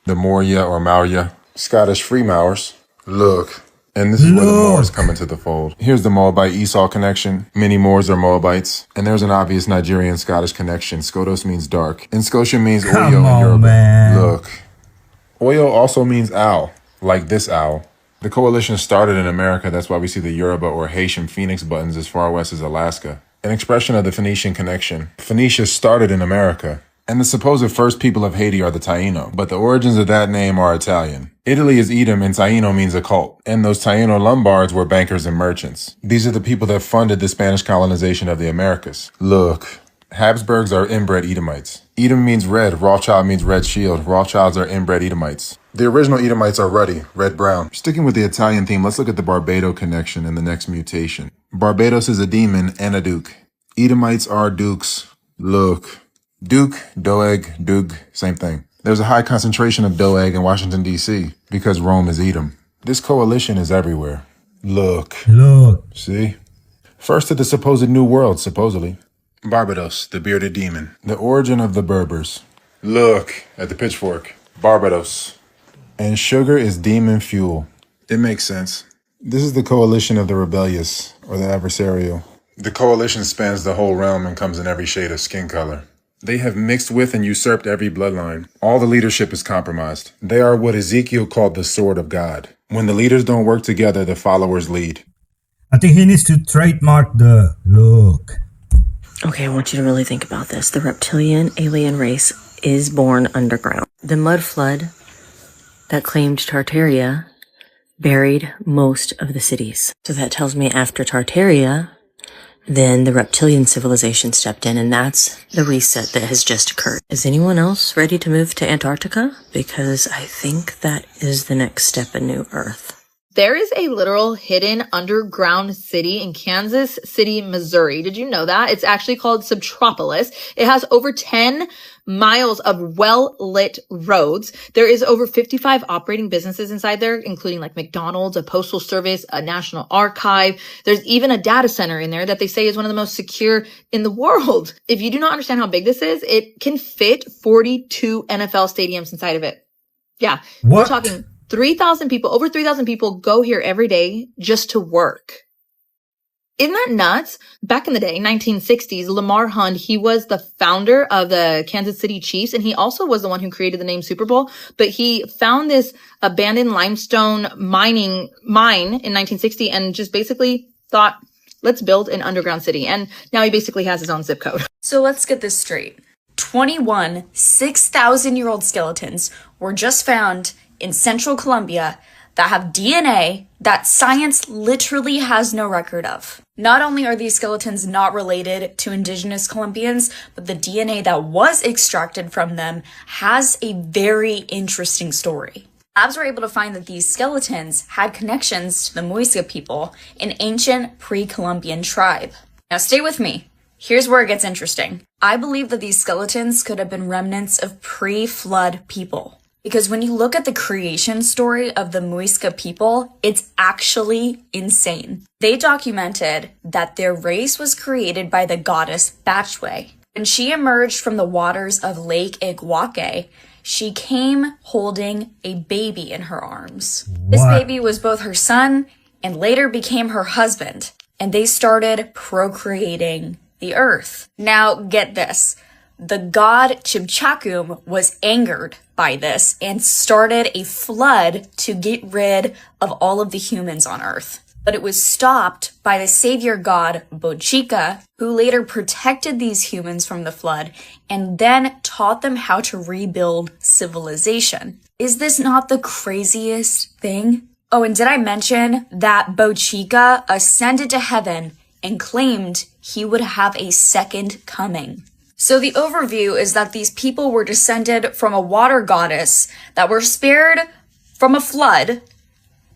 The Maurya or Maurya. Scottish Freemaurers. Look. And this is where the Moors come into the fold. Here's the Moabite Esau connection. Many Moors are Moabites. And there's an obvious Nigerian-Scottish connection. Skotos means dark. And Scotia means Oyo in Yoruba. Man. Look. Oyo also means owl. Like this owl. The coalition started in America. That's why we see the Yoruba or Haitian phoenix buttons as far west as Alaska. An expression of the Phoenician connection. Phoenicia started in America. And the supposed first people of Haiti are the Taino, but the origins of that name are Italian. Italy is Edom and Taino means occult, and those Taino Lombards were bankers and merchants. These are the people that funded the Spanish colonization of the Americas. Look, Habsburgs are inbred Edomites. Edom means red, Rothschild means red shield. Rothschilds are inbred Edomites. The original Edomites are ruddy, red-brown. Sticking with the Italian theme, let's look at the Barbados connection in the next mutation. Barbados is a demon and a duke. Edomites are dukes. Look. Duke, Doeg, Dug, same thing. There's a high concentration of Doeg in Washington, D.C. because Rome is Edom. This coalition is everywhere. Look. See? First to the supposed New World, supposedly. Barbados, the bearded demon. The origin of the Berbers. Look at the pitchfork. Barbados. And sugar is demon fuel. It makes sense. This is the coalition of the rebellious, or the adversarial. The coalition spans the whole realm and comes in every shade of skin color. They have mixed with and usurped every bloodline. All the leadership is compromised. They are what Ezekiel called the sword of God. When the leaders don't work together, the followers lead. I think he needs to trademark the look. Okay, I want you to really think about this. The reptilian alien race is born underground. The mud flood that claimed Tartaria buried most of the cities. So that tells me after Tartaria Then the reptilian civilization stepped in, and that's the reset that has just occurred. Is anyone else ready to move to Antarctica? Because I think that is the next step in New Earth. There is a literal hidden underground city in Kansas City, Missouri. Did you know that? It's actually called Subtropolis. It has over 10 miles of well-lit roads. There is over 55 operating businesses inside there, including like McDonald's, a postal service, a national archive. There's even a data center in there that they say is one of the most secure in the world. If you do not understand how big this is, it can fit 42 NFL stadiums inside of it. Yeah. We're talking 3,000 people, over 3,000 people go here every day just to work. Isn't that nuts? Back in the day, 1960s, Lamar Hunt, he was the founder of the Kansas City Chiefs, and he also was the one who created the name Super Bowl. But he found this abandoned limestone mine in 1960 and just basically thought, let's build an underground city. And now he basically has his own zip code. So let's get this straight. 21 6,000-year-old skeletons were just found in central Colombia that have DNA that science literally has no record of. Not only are these skeletons not related to indigenous Colombians, but the DNA that was extracted from them has a very interesting story. Labs were able to find that these skeletons had connections to the Muisca people, an ancient pre-Columbian tribe. Now stay with me. Here's where it gets interesting. I believe that these skeletons could have been remnants of pre-flood people. Because when you look at the creation story of the Muisca people, it's actually insane. They documented that their race was created by the goddess Batchwe. When she emerged from the waters of Lake Iguaque, she came holding a baby in her arms. This baby was both her son and later became her husband, and they started procreating the earth. Now get this. The god Chimchakum was angered by this and started a flood to get rid of all of the humans on Earth. But it was stopped by the savior god Bochica, who later protected these humans from the flood and then taught them how to rebuild civilization. Is this not the craziest thing? Oh, and did I mention that Bochica ascended to heaven and claimed he would have a second coming? So the overview is that these people were descended from a water goddess that were spared from a flood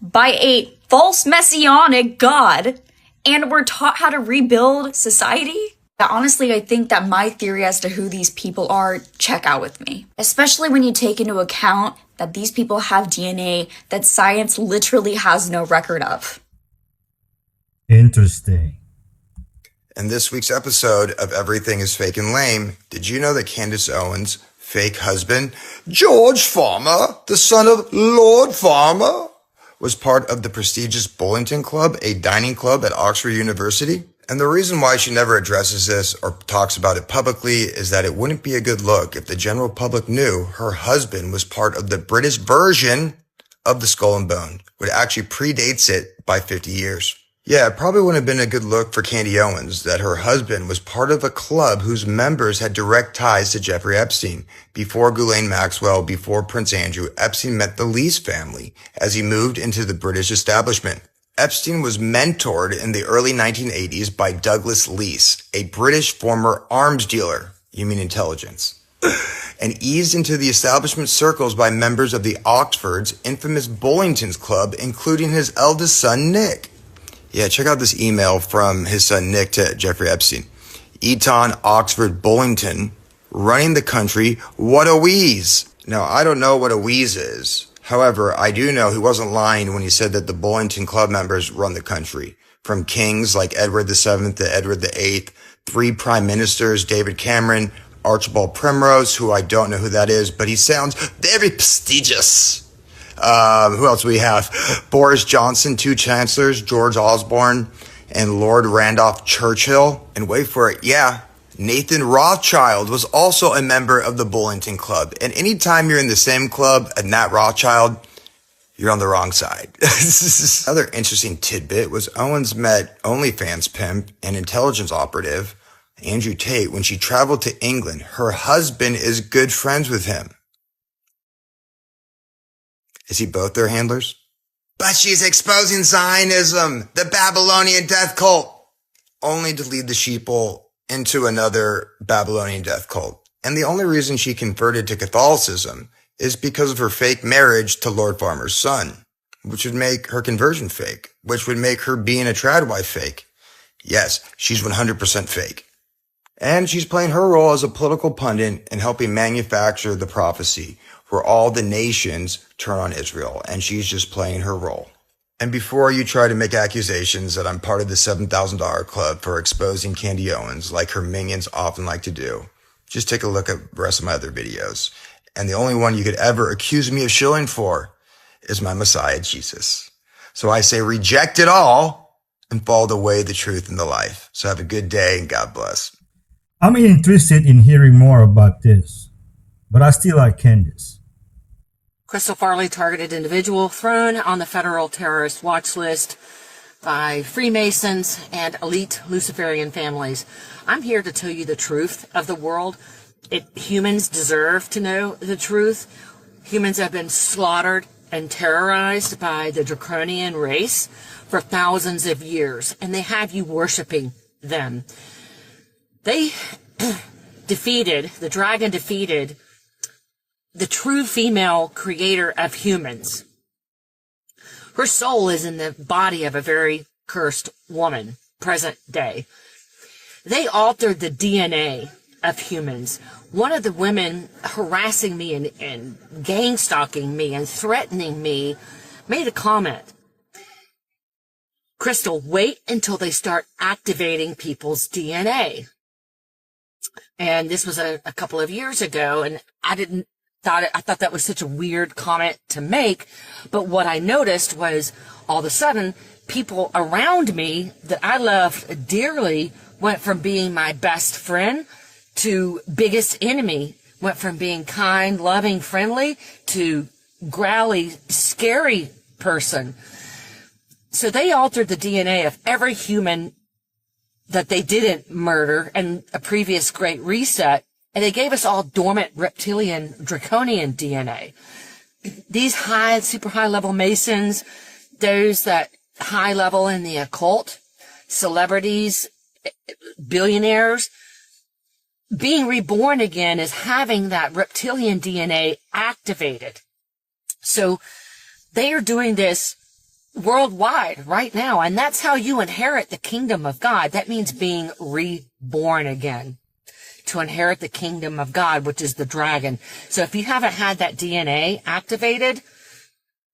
by a false messianic god and were taught how to rebuild society. Honestly, I think that my theory as to who these people are check out with me, especially when you take into account that these people have DNA that science literally has no record of. Interesting. In this week's episode of Everything is Fake and Lame, did you know that Candace Owens' fake husband, George Farmer, the son of Lord Farmer, was part of the prestigious Bullington Club, a dining club at Oxford University? And the reason why she never addresses this or talks about it publicly is that it wouldn't be a good look if the general public knew her husband was part of the British version of the Skull and Bone, which actually predates it by 50 years. Yeah, it probably wouldn't have been a good look for Candy Owens that her husband was part of a club whose members had direct ties to Jeffrey Epstein. Before Ghislaine Maxwell, before Prince Andrew, Epstein met the Lees family as he moved into the British establishment. Epstein was mentored in the early 1980s by Douglas Leese, a British former arms dealer, you mean intelligence, and eased into the establishment circles by members of the Oxford's infamous Bullington's Club, including his eldest son, Nick. Yeah, check out this email from his son Nick to Jeffrey Epstein. Eton, Oxford, Bullington, running the country, what a wheeze. Now, I don't know what a wheeze is. However, I do know he wasn't lying when he said that the Bullington Club members run the country. From kings like Edward VII to Edward VIII, 3 prime ministers, David Cameron, Archibald Primrose, who I don't know who that is, but he sounds very prestigious. Who else do we have? Boris Johnson, 2 chancellors, George Osborne and Lord Randolph Churchill. And wait for it, yeah, Nathan Rothschild was also a member of the Bullington Club. And anytime you're in the same club as Nat Rothschild, you're on the wrong side. Another interesting tidbit was Owens met OnlyFans pimp and intelligence operative Andrew Tate when she traveled to England. Her husband is good friends with him. Is he both their handlers? But she's exposing Zionism, the Babylonian death cult. only to lead the sheeple into another Babylonian death cult. And the only reason she converted to Catholicism is because of her fake marriage to Lord Farmer's son, which would make her conversion fake, which would make her being a trad wife fake. Yes, she's 100% fake. And she's playing her role as a political pundit and helping manufacture the prophecy where all the nations turn on Israel, and she's just playing her role. And before you try to make accusations that I'm part of the $7,000 club for exposing Candy Owens like her minions often like to do, just take a look at the rest of my other videos. And the only one you could ever accuse me of shilling for is my Messiah, Jesus. So I say reject it all and follow the way, the truth, and the life. So have a good day and God bless. I'm interested in hearing more about this, but I still like Candace. Crystal Farley, targeted individual, thrown on the federal terrorist watch list by Freemasons and elite Luciferian families. I'm here to tell you the truth of the world. Humans deserve to know the truth. Humans have been slaughtered and terrorized by the draconian race for thousands of years, and they have you worshiping them. The dragon defeated the true female creator of humans. Her soul is in the body of a very cursed woman, present day. They altered the DNA of humans. One of the women harassing me and gang stalking me and threatening me made a comment. Crystal, wait until they start activating people's DNA. And this was a couple of years ago, and I thought that was such a weird comment to make, but what I noticed was all of a sudden people around me that I loved dearly went from being my best friend to biggest enemy, went from being kind, loving, friendly to growly, scary person. So they altered the DNA of every human that they didn't murder in a previous Great Reset, and they gave us all dormant reptilian draconian DNA. These super high level Masons, those that high level in the occult, celebrities, billionaires, being reborn again is having that reptilian DNA activated. So they are doing this worldwide right now, and that's how you inherit the kingdom of God. That means being reborn again, to inherit the kingdom of God, which is the dragon. So if you haven't had that DNA activated,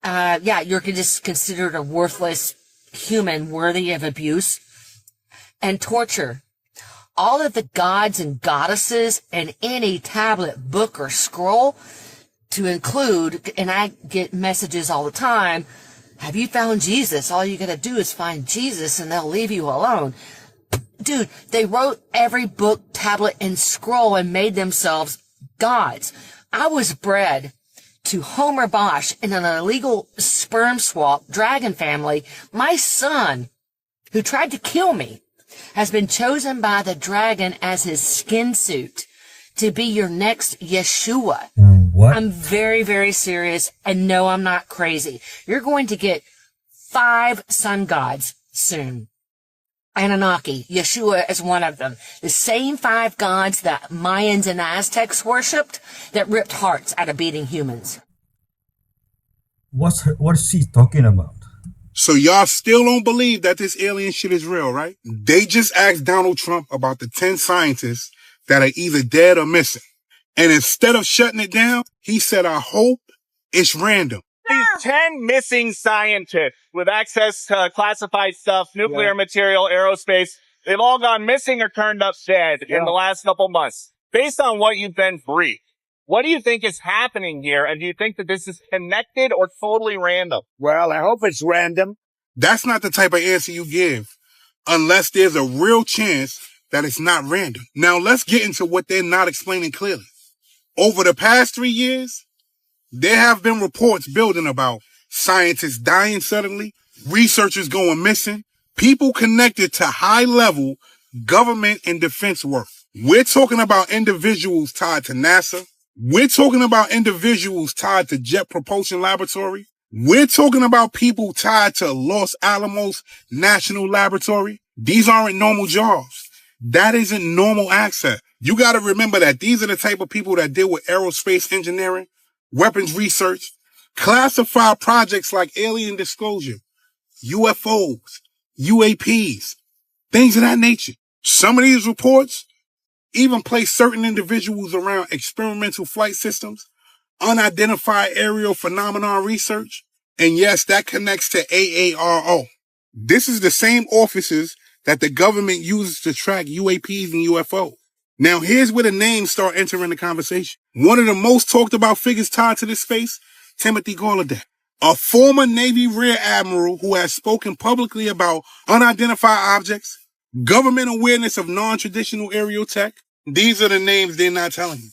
you're just considered a worthless human worthy of abuse and torture. All of the gods and goddesses in any tablet, book, or scroll, to include, and I get messages all the time, have you found Jesus? All you gotta do is find Jesus and they'll leave you alone. Dude, they wrote every book, tablet, and scroll and made themselves gods. I was bred to Homer Bosch in an illegal sperm swap dragon family. My son, who tried to kill me, has been chosen by the dragon as his skin suit to be your next Yeshua. What? I'm very, very serious, and no, I'm not crazy. You're going to get 5 sun gods soon. Annunaki, Yeshua is one of them. The same 5 gods that Mayans and Aztecs worshipped that ripped hearts out of beating humans. What's he talking about? So y'all still don't believe that this alien shit is real, right? They just asked Donald Trump about the 10 scientists that are either dead or missing. And instead of shutting it down, he said, I hope it's random. These 10 missing scientists with access to classified stuff, nuclear material, aerospace, they've all gone missing or turned up dead in the last couple months. Based on what you've been briefed, what do you think is happening here? And do you think that this is connected or totally random? Well, I hope it's random. That's not the type of answer you give unless there's a real chance that it's not random. Now, let's get into what they're not explaining clearly. Over the past 3 years, there have been reports building about scientists dying suddenly, researchers going missing, people connected to high-level government and defense work. We're talking about individuals tied to NASA. We're talking about individuals tied to Jet Propulsion Laboratory. We're talking about people tied to Los Alamos National Laboratory. These aren't normal jobs. That isn't normal access. You got to remember that these are the type of people that deal with aerospace engineering, weapons research, classified projects like alien disclosure, UFOs, UAPs, things of that nature. Some of these reports even place certain individuals around experimental flight systems, unidentified aerial phenomenon research, and yes, that connects to AARO. This is the same offices that the government uses to track UAPs and UFOs. Now, here's where the names start entering the conversation. One of the most talked about figures tied to this space, Timothy Gallaudet, a former Navy Rear Admiral who has spoken publicly about unidentified objects, government awareness of non-traditional aerial tech. These are the names they're not telling you.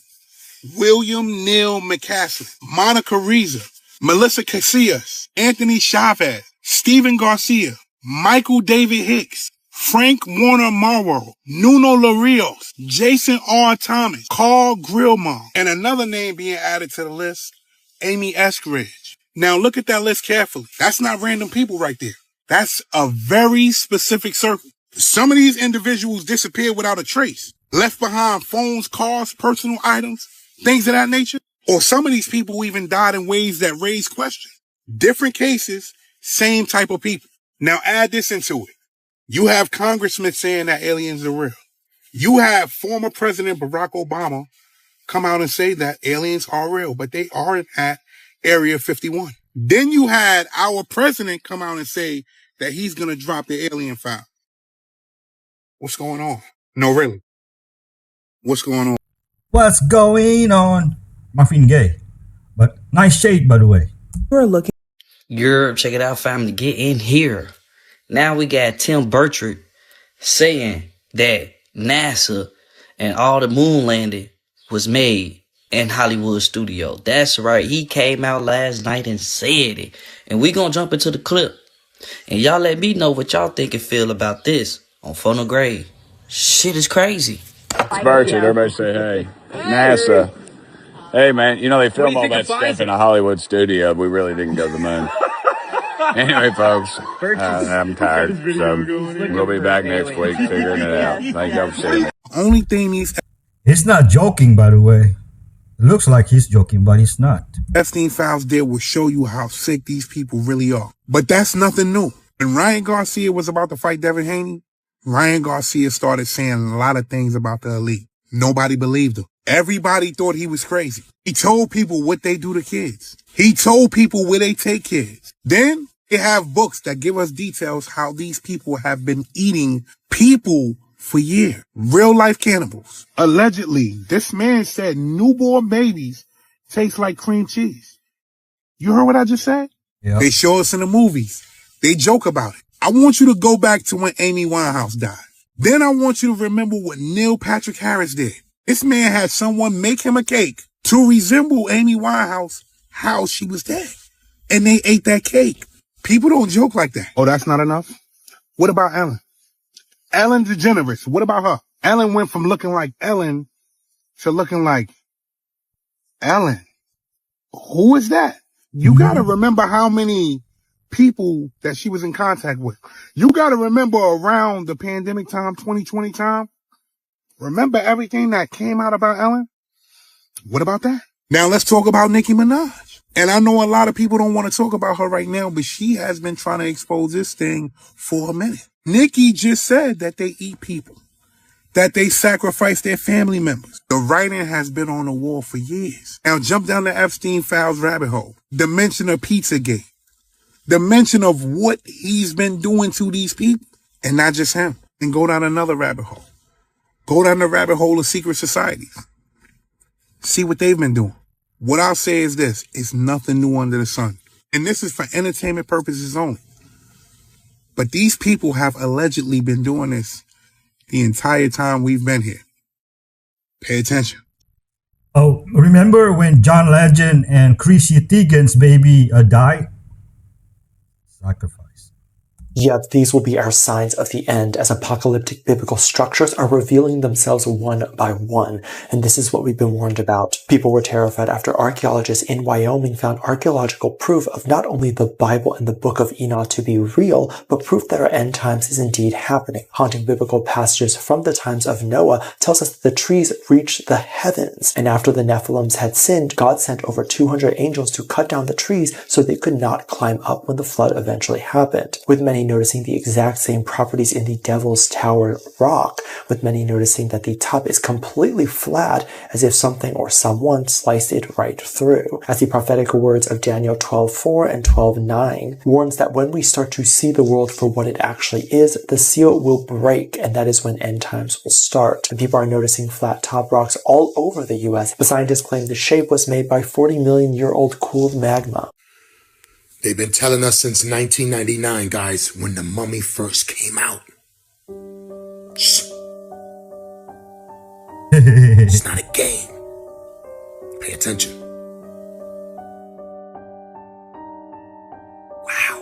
William Neil McCaslin, Monica Reza, Melissa Casillas, Anthony Chavez, Stephen Garcia, Michael David Hicks, Frank Warner Morrow, Nuno Larios, Jason R. Thomas, Carl Grillmont, and another name being added to the list, Amy Eskridge. Now look at that list carefully. That's not random people right there. That's a very specific circle. Some of these individuals disappeared without a trace, left behind phones, cars, personal items, things of that nature. Or some of these people even died in ways that raise questions. Different cases, same type of people. Now add this into it. You have congressmen saying that aliens are real. You have former President Barack Obama come out and say that aliens are real, but they aren't at Area 51. Then you had our president come out and say that he's going to drop the alien file. What's going on? No, really. What's going on? What's going on? Muffin gay. But nice shade, by the way. We're looking. Europe, check it out, family. Get in here. Now we got Tim Burchard saying that NASA and all the moon landing was made in Hollywood studio. That's right. He came out last night and said it. And we gonna jump into the clip. And y'all let me know what y'all think and feel about this on Phonograde. Shit is crazy. It's Burchard. Everybody say hey. NASA. Hey, man, you know, they film all that stuff in a Hollywood studio. We really didn't go to the moon. Anyway, folks, I'm tired, so we'll be back next week figuring it out. Thank y'all for seeing me. Only thing these... He's not joking, by the way. It looks like he's joking, but he's not. Epstein files there will show you how sick these people really are. But that's nothing new. When Ryan Garcia was about to fight Devin Haney, Ryan Garcia started saying a lot of things about the elite. Nobody believed him. Everybody thought he was crazy. He told people what they do to kids. He told people where they take kids. Then they have books that give us details how these people have been eating people for years. Real life cannibals. Allegedly, this man said newborn babies taste like cream cheese. You heard what I just said? Yep. They show us in the movies. They joke about it. I want you to go back to when Amy Winehouse died. Then I want you to remember what Neil Patrick Harris did. This man had someone make him a cake to resemble Amy Winehouse how she was dead. And they ate that cake. People don't joke like that. Oh, that's not enough? What about Ellen? Ellen DeGeneres. What about her? Ellen went from looking like Ellen to looking like Ellen. Who is that? You got to remember how many people that she was in contact with. You got to remember around the pandemic time, 2020 time. Remember everything that came out about Ellen? What about that? Now let's talk about Nicki Minaj. And I know a lot of people don't want to talk about her right now, but she has been trying to expose this thing for a minute. Nicki just said that they eat people, that they sacrifice their family members. The writing has been on the wall for years. Now jump down the Epstein files rabbit hole. The mention of Pizzagate. The mention of what he's been doing to these people. And not just him. And go down another rabbit hole. Go down the rabbit hole of secret societies. See what they've been doing. What I'll say is this. It's nothing new under the sun. And this is for entertainment purposes only. But these people have allegedly been doing this the entire time we've been here. Pay attention. Oh, remember when John Legend and Chrissy Teigen's baby died? Sacrifice. Yet these will be our signs of the end as apocalyptic biblical structures are revealing themselves one by one. And this is what we've been warned about. People were terrified after archaeologists in Wyoming found archaeological proof of not only the Bible and the Book of Enoch to be real, but proof that our end times is indeed happening. Haunting biblical passages from the times of Noah tells us that the trees reached the heavens. And after the Nephilims had sinned, God sent over 200 angels to cut down the trees so they could not climb up when the flood eventually happened. With many noticing the exact same properties in the Devil's Tower rock, with many noticing that the top is completely flat as if something or someone sliced it right through. As the prophetic words of Daniel 12:4 and 12:9 warns that when we start to see the world for what it actually is, the seal will break, and that is when end times will start. And people are noticing flat top rocks all over the US, but scientists claim the shape was made by 40-million-year-old cooled magma. They've been telling us since 1999, guys, when the mummy first came out. Shh. It's not a game. Pay attention. Wow.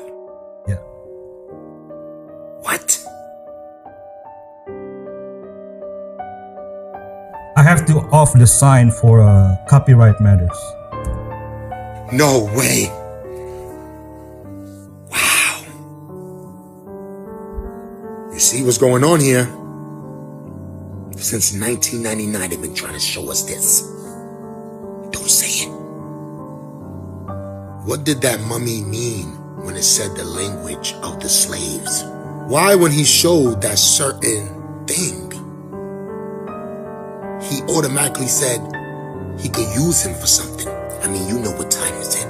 Yeah. What? I have to off the sign for copyright matters. No way. You see what's going on here? Since 1999, they've been trying to show us this. Don't say it. What did that mummy mean when it said the language of the slaves? Why, when he showed that certain thing, he automatically said he could use him for something? I mean, you know what time is it.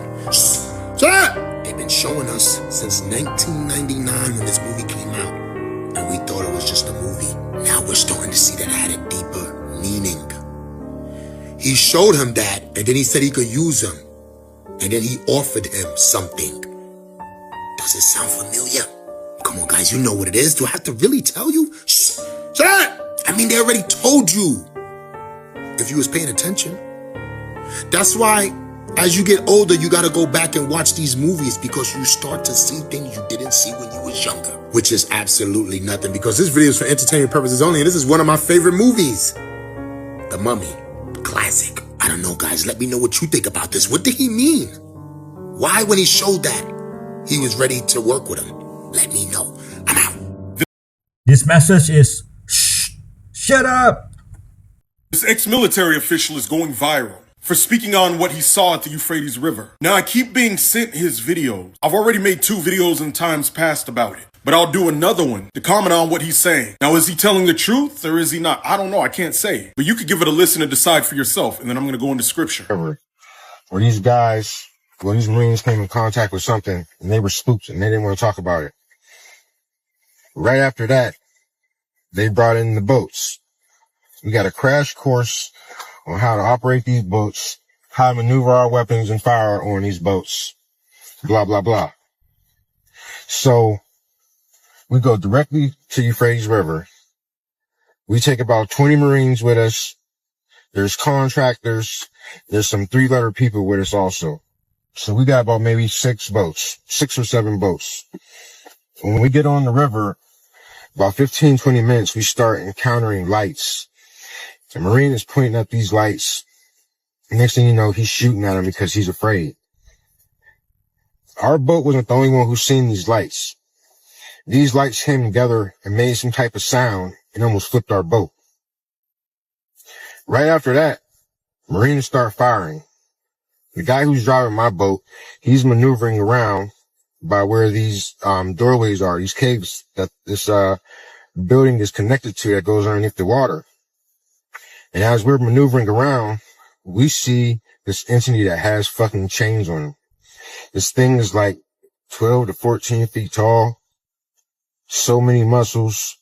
Shut up! They've been showing us since 1999 when this movie came out. And we thought it was just a movie. Now we're starting to see that it had a deeper meaning. He showed him that, and then he said he could use him. And then he offered him something. Does it sound familiar? Come on, guys, you know what it is. Do I have to really tell you? Shh! Shut up! I mean, they already told you. If you was paying attention. That's why, as you get older, you gotta go back and watch these movies because you start to see things you didn't see when you was younger. Which is absolutely nothing because this video is for entertainment purposes only, and this is one of my favorite movies. The Mummy. Classic. I don't know, guys. Let me know what you think about this. What did he mean? Why, when he showed that, he was ready to work with him? Let me know. I'm out. This message is shh, shut up. This ex-military official is going viral for speaking on what he saw at the Euphrates River. Now, I keep being sent his videos. I've already made 2 videos in times past about it, but I'll do another one to comment on what he's saying. Now, is he telling the truth or is he not? I don't know. I can't say. But you could give it a listen and decide for yourself, and then I'm going to go into scripture. Where these guys, well, these Marines came in contact with something, and they were spooked, and they didn't want to talk about it. Right after that, they brought in the boats. We got a crash course on how to operate these boats, how to maneuver our weapons and fire on these boats, blah, blah, blah. So we go directly to Euphrates River. We take about 20 Marines with us. There's contractors. There's some 3-letter people with us also. So we got about maybe 6 boats, 6 or 7 boats. When we get on the river, about 15, 20 minutes, we start encountering lights. The Marine is pointing at these lights. Next thing you know, he's shooting at them because he's afraid. Our boat wasn't the only one who's seen these lights. These lights came together and made some type of sound and almost flipped our boat. Right after that, Marines start firing. The guy who's driving my boat, he's maneuvering around by where these doorways are, these caves that this building is connected to that goes underneath the water. And as we're maneuvering around, we see this entity that has fucking chains on him. This thing is like 12 to 14 feet tall. So many muscles.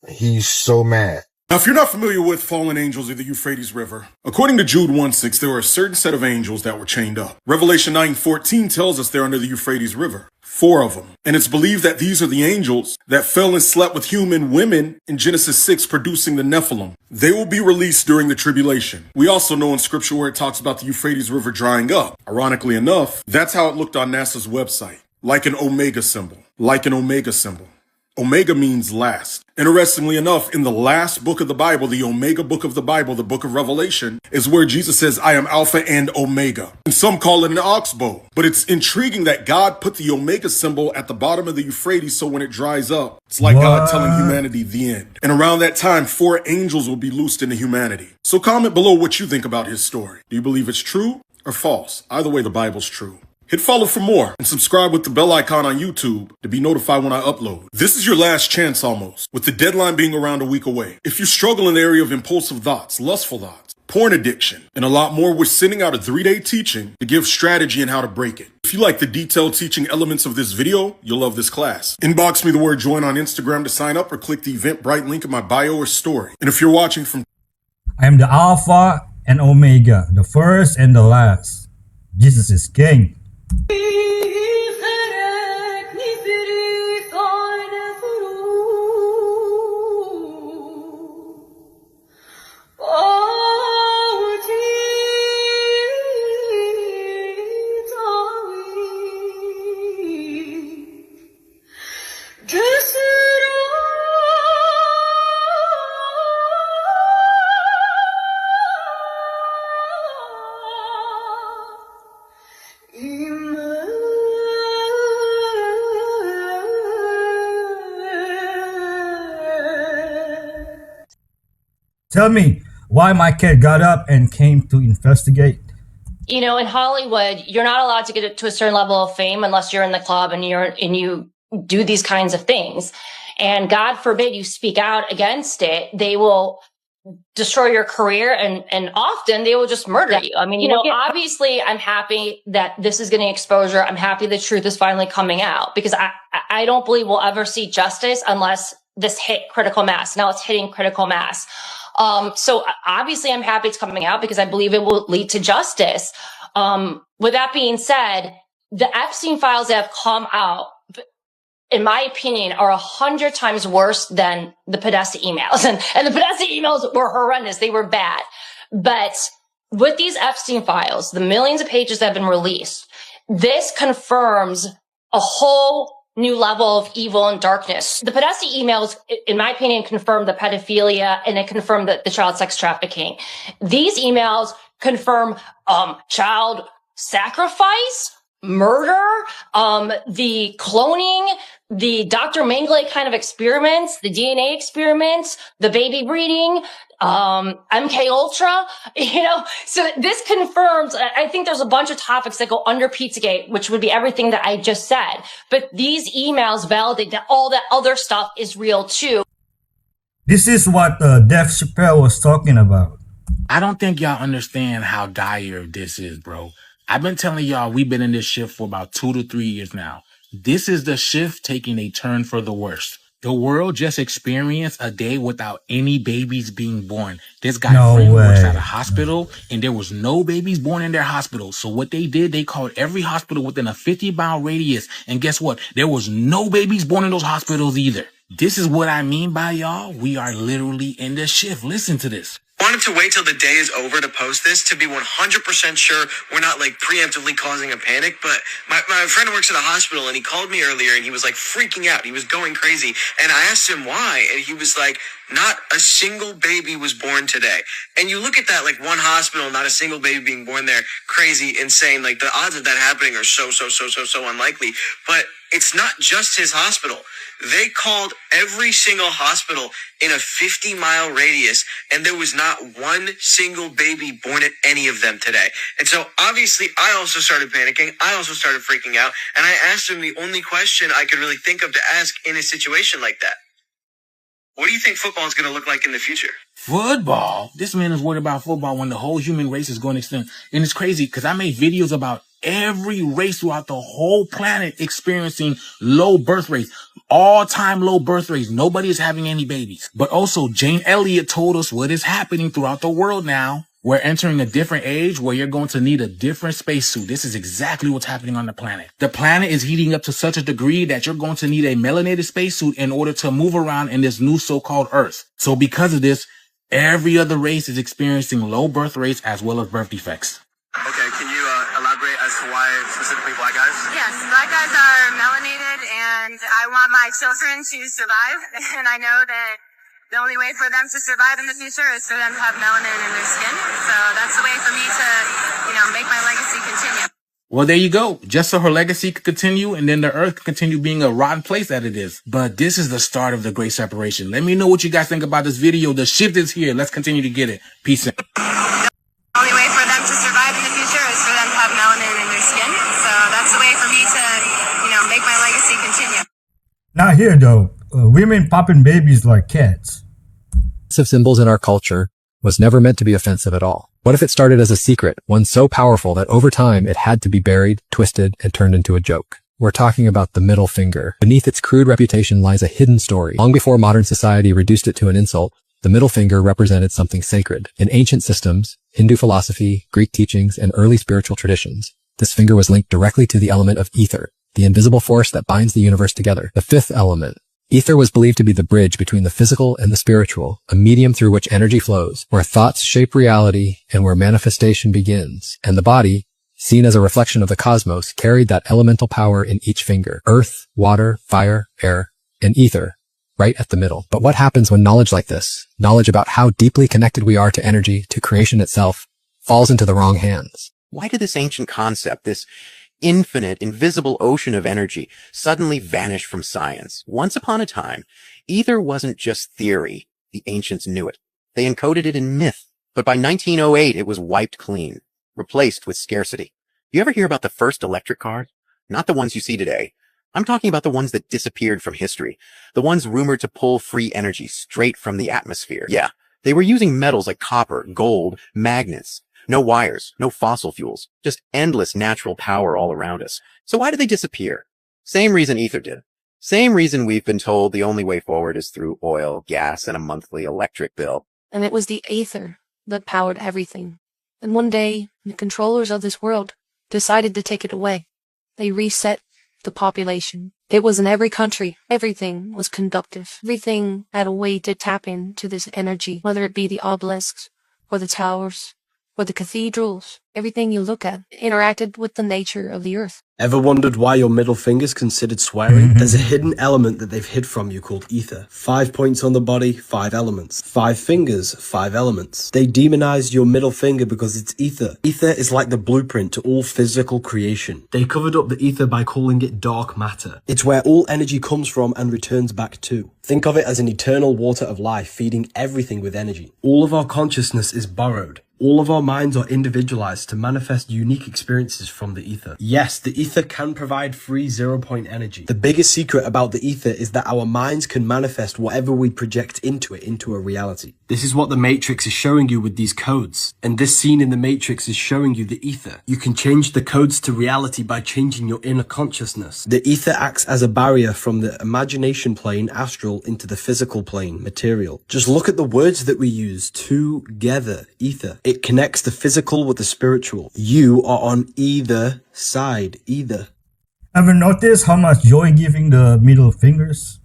He's so mad. Now, if you're not familiar with fallen angels of the Euphrates River, according to Jude 1:6, there were a certain set of angels that were chained up. Revelation 9:14 tells us they're under the Euphrates River. 4 of them. And it's believed that these are the angels that fell and slept with human women in Genesis 6, producing the Nephilim. They will be released during the tribulation. We also know in scripture where it talks about the Euphrates River drying up. Ironically enough, that's how it looked on NASA's website. like an omega symbol, like an omega symbol. Omega means last. Interestingly enough, in the last book of the Bible, the Omega book of the Bible, the book of Revelation, is where Jesus says, I am Alpha and Omega. And some call it an oxbow. But it's intriguing that God put the Omega symbol at the bottom of the Euphrates so when it dries up, it's like God telling humanity the end. And around that time, 4 angels will be loosed into humanity. So comment below what you think about his story. Do you believe it's true or false? Either way, the Bible's true. Hit follow for more and subscribe with the bell icon on YouTube to be notified when I upload. This is your last chance almost, with the deadline being around a week away. If you struggle in the area of impulsive thoughts, lustful thoughts, porn addiction, and a lot more, we're sending out a 3-day teaching to give strategy on how to break it. If you like the detailed teaching elements of this video, you'll love this class. Inbox me the word join on Instagram to sign up or click the Eventbrite link in my bio or story. And if you're watching from... I am the Alpha and Omega, the first and the last. Jesus is King. Tell me why my kid got up and came to investigate. You know, in Hollywood, you're not allowed to get to a certain level of fame unless you're in the club and you do these kinds of things. And God forbid you speak out against it, they will destroy your career and often they will just murder you. I mean, you know, obviously I'm happy that this is getting exposure. I'm happy the truth is finally coming out because I don't believe we'll ever see justice unless this hit critical mass. Now it's hitting critical mass. So obviously I'm happy it's coming out because I believe it will lead to justice. With that being said, the Epstein files that have come out, in my opinion, are 100 times worse than the Podesta emails. And the Podesta emails were horrendous. They were bad. But with these Epstein files, the millions of pages that have been released, this confirms a whole new level of evil and darkness. The Podesta emails, in my opinion, confirm the pedophilia and it confirmed the child sex trafficking. These emails confirm child sacrifice, murder, the cloning, the Dr. Mengele kind of experiments, the DNA experiments, the baby breeding, MK Ultra, you know, so this confirms, I think there's a bunch of topics that go under Pizzagate, which would be everything that I just said. But these emails validate that all that other stuff is real too. This is what Def Chappelle was talking about. I don't think y'all understand how dire this is, bro. I've been telling y'all we've been in this shift for about 2 to 3 years now. This is the shift taking a turn for the worst. The world just experienced a day without any babies being born. This guy friend works at a hospital and there was no babies born in their hospital. So what they did, they called every hospital within a 50-mile radius. And guess what? There was no babies born in those hospitals either. This is what I mean by y'all. We are literally in the shift. Listen to this. Wanted to wait till the day is over to post this to be 100% sure we're not like preemptively causing a panic. But my friend works at a hospital and he called me earlier and he was like freaking out. He was going crazy. And I asked him why. And he was like, not a single baby was born today. And you look at that, like one hospital, not a single baby being born there. Crazy, insane. Like the odds of that happening are so unlikely. But it's not just his hospital. They called every single hospital in a 50-mile radius, and there was not one single baby born at any of them today. And so obviously I also started panicking. I also started freaking out. And I asked him the only question I could really think of to ask in a situation like that. What do you think football is going to look like in the future? Football? This man is worried about football when the whole human race is going extinct. And it's crazy because I made videos about every race throughout the whole planet experiencing low birth rates, all-time low birth rates. Nobody is having any babies. But also, Jane Elliott told us what is happening throughout the world now. We're entering a different age where you're going to need a different spacesuit. This is exactly what's happening on the planet. The planet is heating up to such a degree that you're going to need a melanated spacesuit in order to move around in this new so-called Earth. So because of this, every other race is experiencing low birth rates as well as birth defects. Okay, can you elaborate as to why specifically black guys? Yes, black guys are And I want my children to survive, and I know that the only way for them to survive in the future is for them to have melanin in their skin. So that's the way for me to, make my legacy continue. Well, there you go. Just so her legacy could continue and then the earth could continue being a rotten place that it is. But this is the start of the great separation. Let me know what you guys think about this video. The shift is here. Let's continue to get it. Peace out. The only way for them to survive in the future is for them to have melanin in their skin. So that's the way for me to, make my legacy continue. Not here though. Women popping babies like cats. Of symbols in our culture was never meant to be offensive at all. What if it started as a secret, one so powerful that over time it had to be buried, twisted, and turned into a joke? We're talking about the middle finger. Beneath its crude reputation lies a hidden story. Long before modern society reduced it to an insult, the middle finger represented something sacred. In ancient systems, Hindu philosophy, Greek teachings, and early spiritual traditions, this finger was linked directly to the element of ether, the invisible force that binds the universe together. The fifth element. Ether was believed to be the bridge between the physical and the spiritual, a medium through which energy flows, where thoughts shape reality and where manifestation begins. And the body, seen as a reflection of the cosmos, carried that elemental power in each finger. Earth, water, fire, air, and ether, right at the middle. But what happens when knowledge like this, knowledge about how deeply connected we are to energy, to creation itself, falls into the wrong hands? Why did this ancient concept, this infinite, invisible ocean of energy suddenly vanish from science? Once upon a time, ether wasn't just theory. The ancients knew it. They encoded it in myth. But by 1908, it was wiped clean, replaced with scarcity. You ever hear about the first electric car? Not the ones you see today. I'm talking about the ones that disappeared from history. The ones rumored to pull free energy straight from the atmosphere. Yeah, they were using metals like copper, gold, magnets. No wires, no fossil fuels, just endless natural power all around us. So why did they disappear? Same reason ether did. Same reason we've been told the only way forward is through oil, gas, and a monthly electric bill. And it was the ether that powered everything. And one day, the controllers of this world decided to take it away. They reset the population. It was in every country. Everything was conductive. Everything had a way to tap into this energy, whether it be the obelisks or the towers or the cathedrals. Everything you look at interacted with the nature of the earth. Ever wondered why your middle finger's considered swearing? There's a hidden element that they've hid from you called ether. 5 points on the body, 5 elements. 5 fingers, 5 elements. They demonized your middle finger because it's ether. Ether is like the blueprint to all physical creation. They covered up the ether by calling it dark matter. It's where all energy comes from and returns back to. Think of it as an eternal water of life feeding everything with energy. All of our consciousness is borrowed. All of our minds are individualized to manifest unique experiences from the ether. Yes, the ether can provide free 0-point energy. The biggest secret about the ether is that our minds can manifest whatever we project into it into a reality. This is what the Matrix is showing you with these codes. And this scene in the Matrix is showing you the ether. You can change the codes to reality by changing your inner consciousness. The ether acts as a barrier from the imagination plane, astral, into the physical plane, material. Just look at the words that we use. Together, ether. It connects the physical with the spiritual. You are on either side, either. Ever noticed how much joy giving the middle fingers?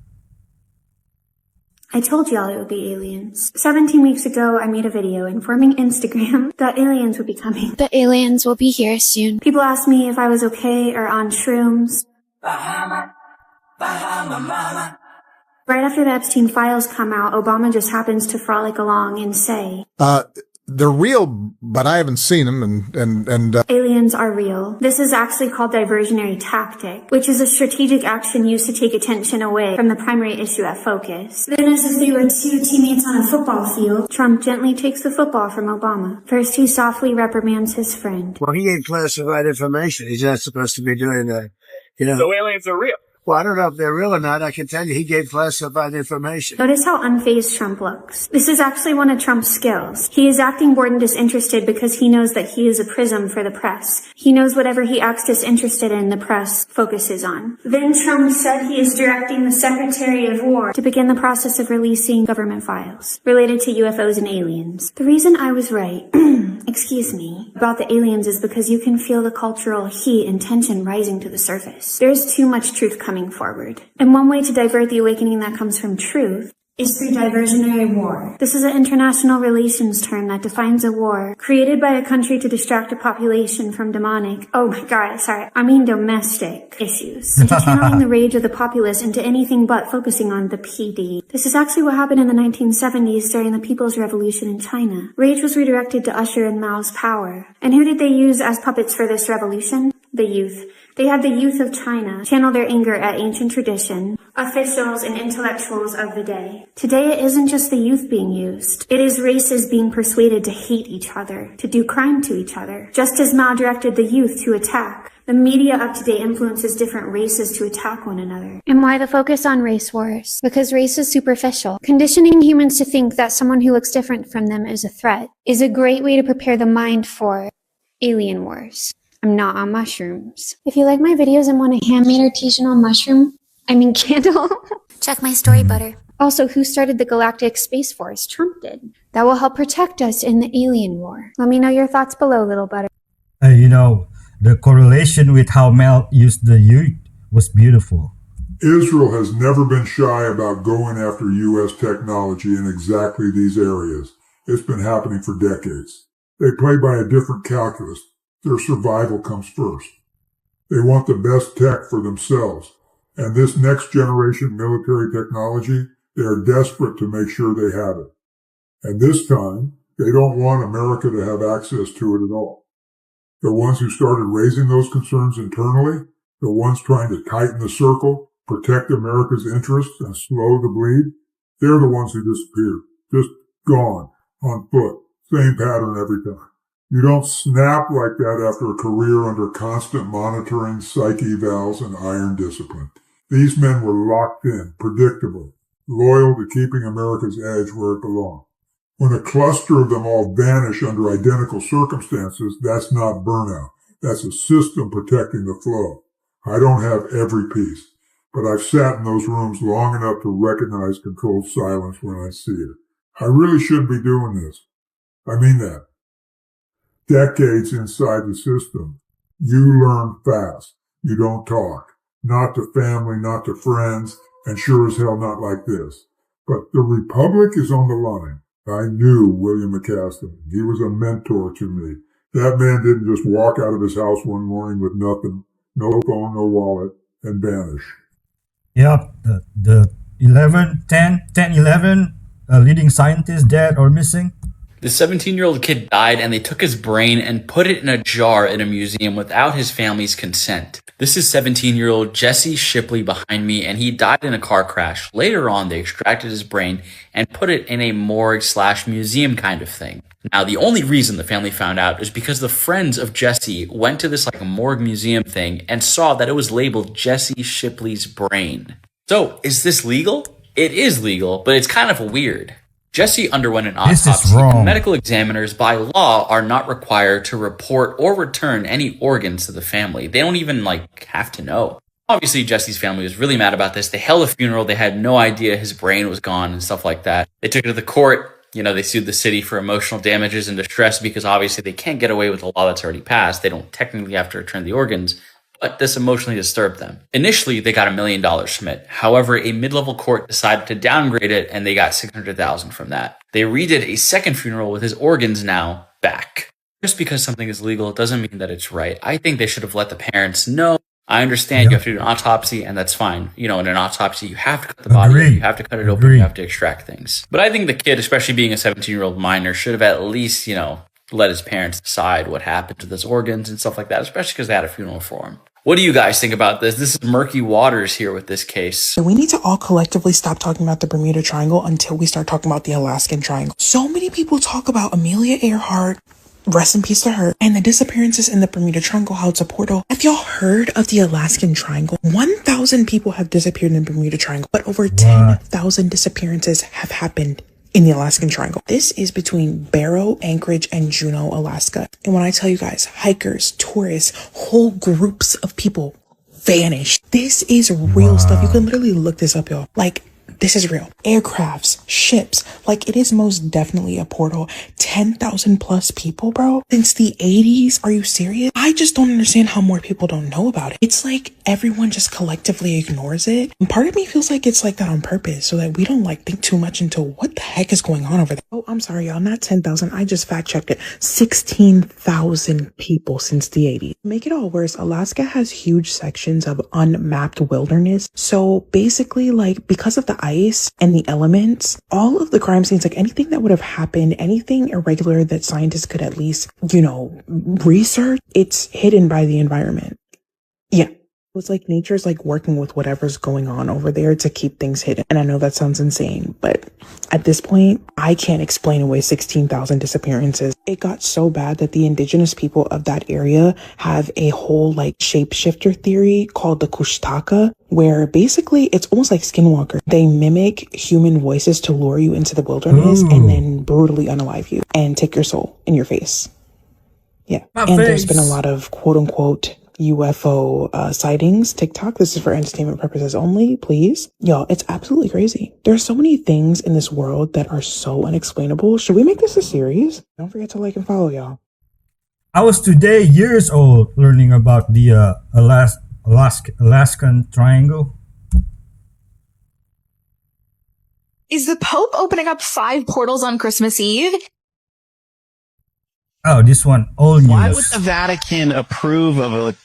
I told y'all it would be aliens. 17 weeks ago, I made a video informing Instagram that aliens would be coming. The aliens will be here soon. People asked me if I was okay or on shrooms. Bahama mama. Right after the Epstein files come out, Obama just happens to frolic along and say, they're real, but I haven't seen them, and aliens are real. This is actually called diversionary tactic, which is a strategic action used to take attention away from the primary issue at focus. Then as if they were two teammates on a football field, Trump gently takes the football from Obama. First, he softly reprimands his friend. Well, he gave classified information. He's not supposed to be doing that, So aliens are real. Well, I don't know if they're real or not. I can tell you he gave classified information. Notice how unfazed Trump looks. This is actually one of Trump's skills. He is acting bored and disinterested because he knows that he is a prism for the press. He knows whatever he acts disinterested in, the press focuses on. Then Trump said he is directing the Secretary of War to begin the process of releasing government files related to UFOs and aliens. The reason I was right, about the aliens is because you can feel the cultural heat and tension rising to the surface. There's too much truth coming forward. And one way to divert the awakening that comes from truth is through diversionary war. This is an international relations term that defines a war created by a country to distract a population from domestic issues, into channeling the rage of the populace into anything but focusing on the PD. This is actually what happened in the 1970s during the People's Revolution in China. Rage was redirected to usher in Mao's power. And who did they use as puppets for this revolution? The youth. They had the youth of China channel their anger at ancient tradition, officials and intellectuals of the day. Today, it isn't just the youth being used. It is races being persuaded to hate each other, to do crime to each other. Just as Mao directed the youth to attack, the media of today influences different races to attack one another. And why the focus on race wars? Because race is superficial. Conditioning humans to think that someone who looks different from them is a threat is a great way to prepare the mind for alien wars. I'm not on mushrooms. If you like my videos and want a handmade artisanal candle, check my story butter. Also, who started the Galactic Space Force? Trump did. That will help protect us in the alien war. Let me know your thoughts below, little butter. The correlation with how Mel used the youth was beautiful. Israel has never been shy about going after U.S. technology in exactly these areas. It's been happening for decades. They play by a different calculus. Their survival comes first. They want the best tech for themselves. And this next generation military technology, they are desperate to make sure they have it. And this time, they don't want America to have access to it at all. The ones who started raising those concerns internally, the ones trying to tighten the circle, protect America's interests, and slow the bleed, they're the ones who disappeared. Just gone, on foot. Same pattern every time. You don't snap like that after a career under constant monitoring, psych evals, and iron discipline. These men were locked in, predictable, loyal to keeping America's edge where it belonged. When a cluster of them all vanish under identical circumstances, that's not burnout. That's a system protecting the flow. I don't have every piece, but I've sat in those rooms long enough to recognize controlled silence when I see it. I really shouldn't be doing this. I mean that. Decades inside the system, you learn fast. You don't talk. Not to family, not to friends, and sure as hell not like this. But the Republic is on the line. I knew William McCaskill. He was a mentor to me. That man didn't just walk out of his house one morning with nothing, no phone, no wallet, and vanish. Yep, the 11 leading scientists dead or missing. The 17-year-old kid died and they took his brain and put it in a jar in a museum without his family's consent. This is 17-year-old Jesse Shipley behind me, and he died in a car crash. Later on, they extracted his brain and put it in a morgue/museum kind of thing. Now, the only reason the family found out is because the friends of Jesse went to this morgue museum thing and saw that it was labeled Jesse Shipley's brain. So, is this legal? It is legal, but it's kind of weird. Jesse underwent an autopsy, and medical examiners by law are not required to report or return any organs to the family. They don't even, have to know. Obviously, Jesse's family was really mad about this. They held a funeral. They had no idea his brain was gone and stuff like that. They took it to the court. They sued the city for emotional damages and distress because obviously they can't get away with a law that's already passed. They don't technically have to return the organs, but this emotionally disturbed them. Initially, they got $1 million from it. However, a mid-level court decided to downgrade it, and they got $600,000 from that. They redid a second funeral with his organs now back. Just because something is legal doesn't mean that it's right. I think they should have let the parents know. I understand you have to do an autopsy, and that's fine. In an autopsy, you have to cut the body, you have to cut it open, you have to extract things. But I think the kid, especially being a 17-year-old minor, should have at least, let his parents decide what happened to those organs and stuff like that, especially because they had a funeral for him. What do you guys think about this? This is murky waters here with this case. We need to all collectively stop talking about the Bermuda Triangle until we start talking about the Alaskan Triangle. So many people talk about Amelia Earhart, rest in peace to her, and the disappearances in the Bermuda Triangle, how it's a portal. Have y'all heard of the Alaskan Triangle? 1,000 people have disappeared in the Bermuda Triangle, but over 10,000 disappearances have happened in the Alaskan Triangle. This is between Barrow, Anchorage, and Juneau, Alaska. And when I tell you guys, hikers, tourists, whole groups of people vanish. This is real stuff. You can literally look this up, y'all. This is real. Aircrafts, ships, like it is most definitely a portal. 10,000 plus people, bro. Since the 80s? Are you serious? I just don't understand how more people don't know about it. It's like everyone just collectively ignores it. And part of me feels like it's like that on purpose so that we don't like think too much into what the heck is going on over there. Oh, I'm sorry, y'all. Not 10,000. I just fact checked it. 16,000 people since the 80s. Make it all worse, Alaska has huge sections of unmapped wilderness. So basically, like, because of the ice and the elements, all of the crime scenes, like anything that would have happened, anything irregular that scientists could at least, research, it's hidden by the environment. Yeah. It's like nature's like working with whatever's going on over there to keep things hidden. And I know that sounds insane, but at this point, I can't explain away 16,000 disappearances. It got so bad that the indigenous people of that area have a whole like shapeshifter theory called the Kushtaka, where basically it's almost like Skinwalker. They mimic human voices to lure you into the wilderness and then brutally unalive you and take your soul in your face. Yeah. There's been a lot of quote unquote UFO sightings. TikTok, this is for entertainment purposes only, please. Y'all, it's absolutely crazy. There's so many things in this world that are so unexplainable. Should we make this a series? Don't forget to like and follow, y'all. I was today years old learning about the Alaskan Triangle. Is the Pope opening up 5 portals on Christmas Eve? Oh, this one, all news. Why would the Vatican approve of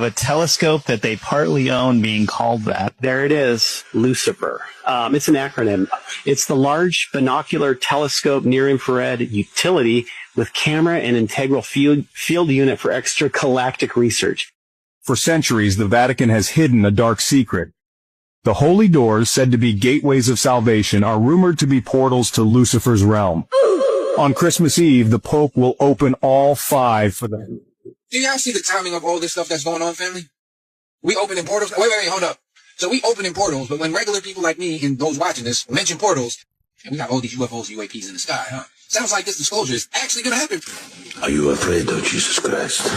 a telescope that they partly own being called that? There it is, Lucifer. It's an acronym. It's the Large Binocular Telescope Near Infrared Utility with Camera and Integral Field Unit for Extragalactic Research. For centuries, the Vatican has hidden a dark secret. The holy doors, said to be gateways of salvation, are rumored to be portals to Lucifer's realm. On Christmas Eve, the Pope will open all 5 for them. Do y'all see the timing of all this stuff that's going on, family? We opening portals. Wait, hold up. So we opening portals, but when regular people like me and those watching this mention portals, and we got all these UFOs, UAPs in the sky, huh? Sounds like this disclosure is actually going to happen. Are you afraid of Jesus Christ?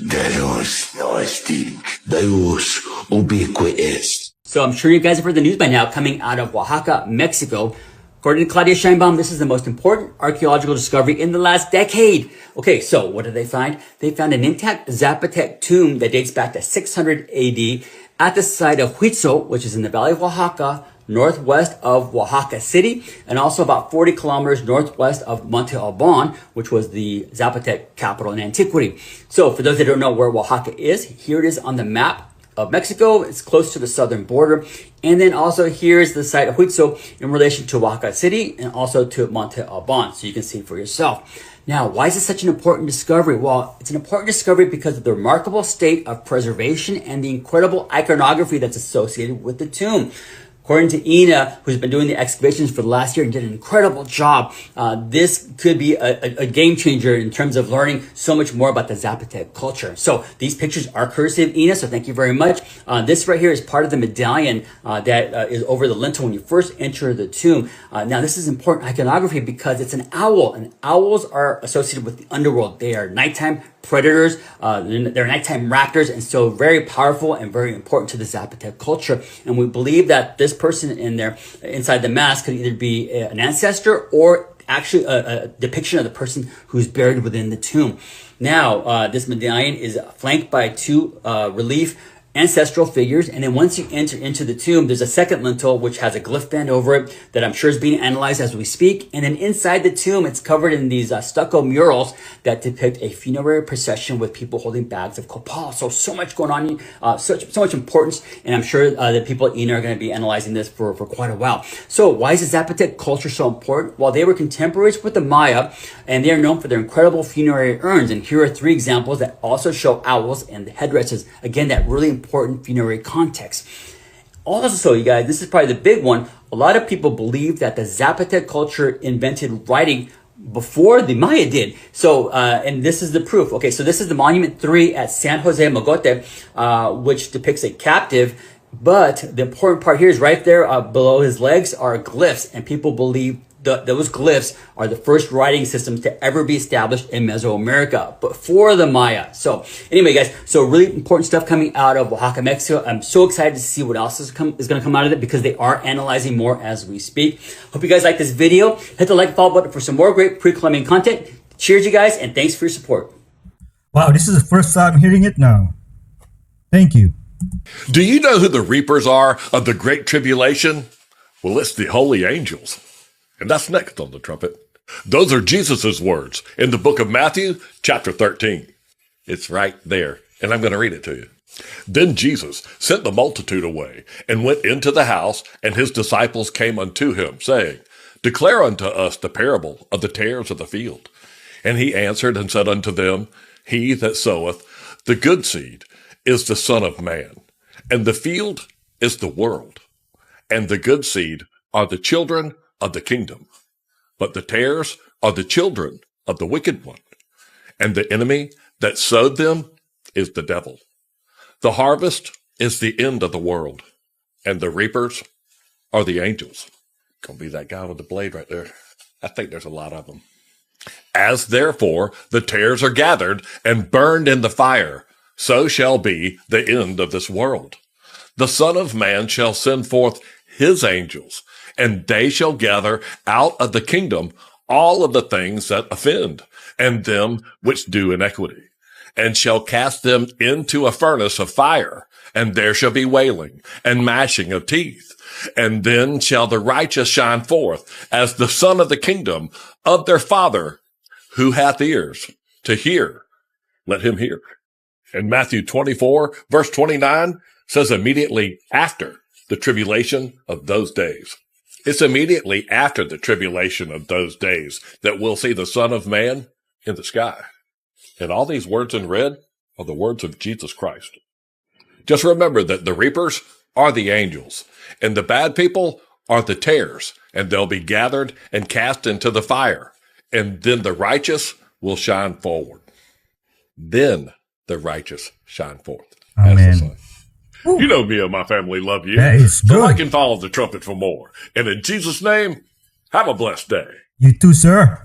Deus nosting, Deus ubiquitous. So I'm sure you guys have heard the news by now coming out of Oaxaca, Mexico. According to Claudia Scheinbaum, this is the most important archaeological discovery in the last decade. Okay, so what did they find? They found an intact Zapotec tomb that dates back to 600 AD at the site of Huitzo, which is in the valley of Oaxaca, northwest of Oaxaca City, and also about 40 kilometers northwest of Monte Alban, which was the Zapotec capital in antiquity. So for those that don't know where Oaxaca is, here it is on the map of Mexico. It's close to the southern border. And then also here's the site of Huitzo in relation to Oaxaca City and also to Monte Alban. So you can see for yourself. Now, why is this such an important discovery? Well, it's an important discovery because of the remarkable state of preservation and the incredible iconography that's associated with the tomb. According to Ina, who's been doing the excavations for the last year and did an incredible job, this could be a game changer in terms of learning so much more about the Zapotec culture. So these pictures are courtesy of Ina, so thank you very much. This right here is part of the medallion that is over the lintel when you first enter the tomb. Now, this is important iconography because it's an owl, and owls are associated with the underworld. They are nighttime predators, they're nighttime raptors, and so very powerful and very important to the Zapotec culture. And we believe that this person in there, inside the mask, could either be an ancestor or actually a depiction of the person who's buried within the tomb. Now, this medallion is flanked by 2 relief ancestral figures, and then once you enter into the tomb, there's a second lintel which has a glyph band over it that I'm sure is being analyzed as we speak. And then inside the tomb, it's covered in these stucco murals that depict a funerary procession with people holding bags of copal. So much going on, so much importance, and I'm sure the people at Ina are going to be analyzing this for quite a while. So why is the Zapotec culture so important? Well, they were contemporaries with the Maya, and they are known for their incredible funerary urns. And here are 3 examples that also show owls and the headdresses. Again, that really important funerary context. Also, you guys, this is probably the big one. A lot of people believe that the Zapotec culture invented writing before the Maya did. So, and this is the proof. Okay, so this is the Monument 3 at San Jose Mogote, which depicts a captive. But the important part here is right there below his legs are glyphs, and people believe those glyphs are the first writing systems to ever be established in Mesoamerica before the Maya. So anyway, guys, so really important stuff coming out of Oaxaca, Mexico. I'm so excited to see what else is going to come out of it because they are analyzing more as we speak. Hope you guys like this video. Hit the like and follow button for some more great pre-Columbian content. Cheers, you guys, and thanks for your support. Wow, this is the first time hearing it now. Thank you. Do you know who the reapers are of the Great Tribulation? Well, it's the holy angels. And that's next on the trumpet. Those are Jesus' words in the book of Matthew, chapter 13. It's right there, and I'm going to read it to you. Then Jesus sent the multitude away and went into the house, and his disciples came unto him, saying, Declare unto us the parable of the tares of the field. And he answered and said unto them, He that soweth the good seed is the Son of Man, and the field is the world, and the good seed are the children of the kingdom, but the tares are the children of the wicked one, and the enemy that sowed them is the devil. The harvest is the end of the world, and the reapers are the angels. Gonna be that guy with the blade right there. I think there's a lot of them. As therefore the tares are gathered and burned in the fire, so shall be the end of this world. The Son of Man shall send forth his angels, and they shall gather out of the kingdom all of the things that offend, and them which do iniquity, and shall cast them into a furnace of fire, and there shall be wailing and gnashing of teeth. And then shall the righteous shine forth as the son of the kingdom of their Father. Who hath ears to hear, let him hear. And Matthew 24, verse 29 says immediately after the tribulation of those days. It's immediately after the tribulation of those days that we'll see the Son of Man in the sky. And all these words in red are the words of Jesus Christ. Just remember that the reapers are the angels, and the bad people are the tares, and they'll be gathered and cast into the fire. And then the righteous will shine forward. Then the righteous shine forth. Amen. You know me and my family love you. That is so good. like and follow the trumpet for more. And in Jesus' name, have a blessed day. You too, sir.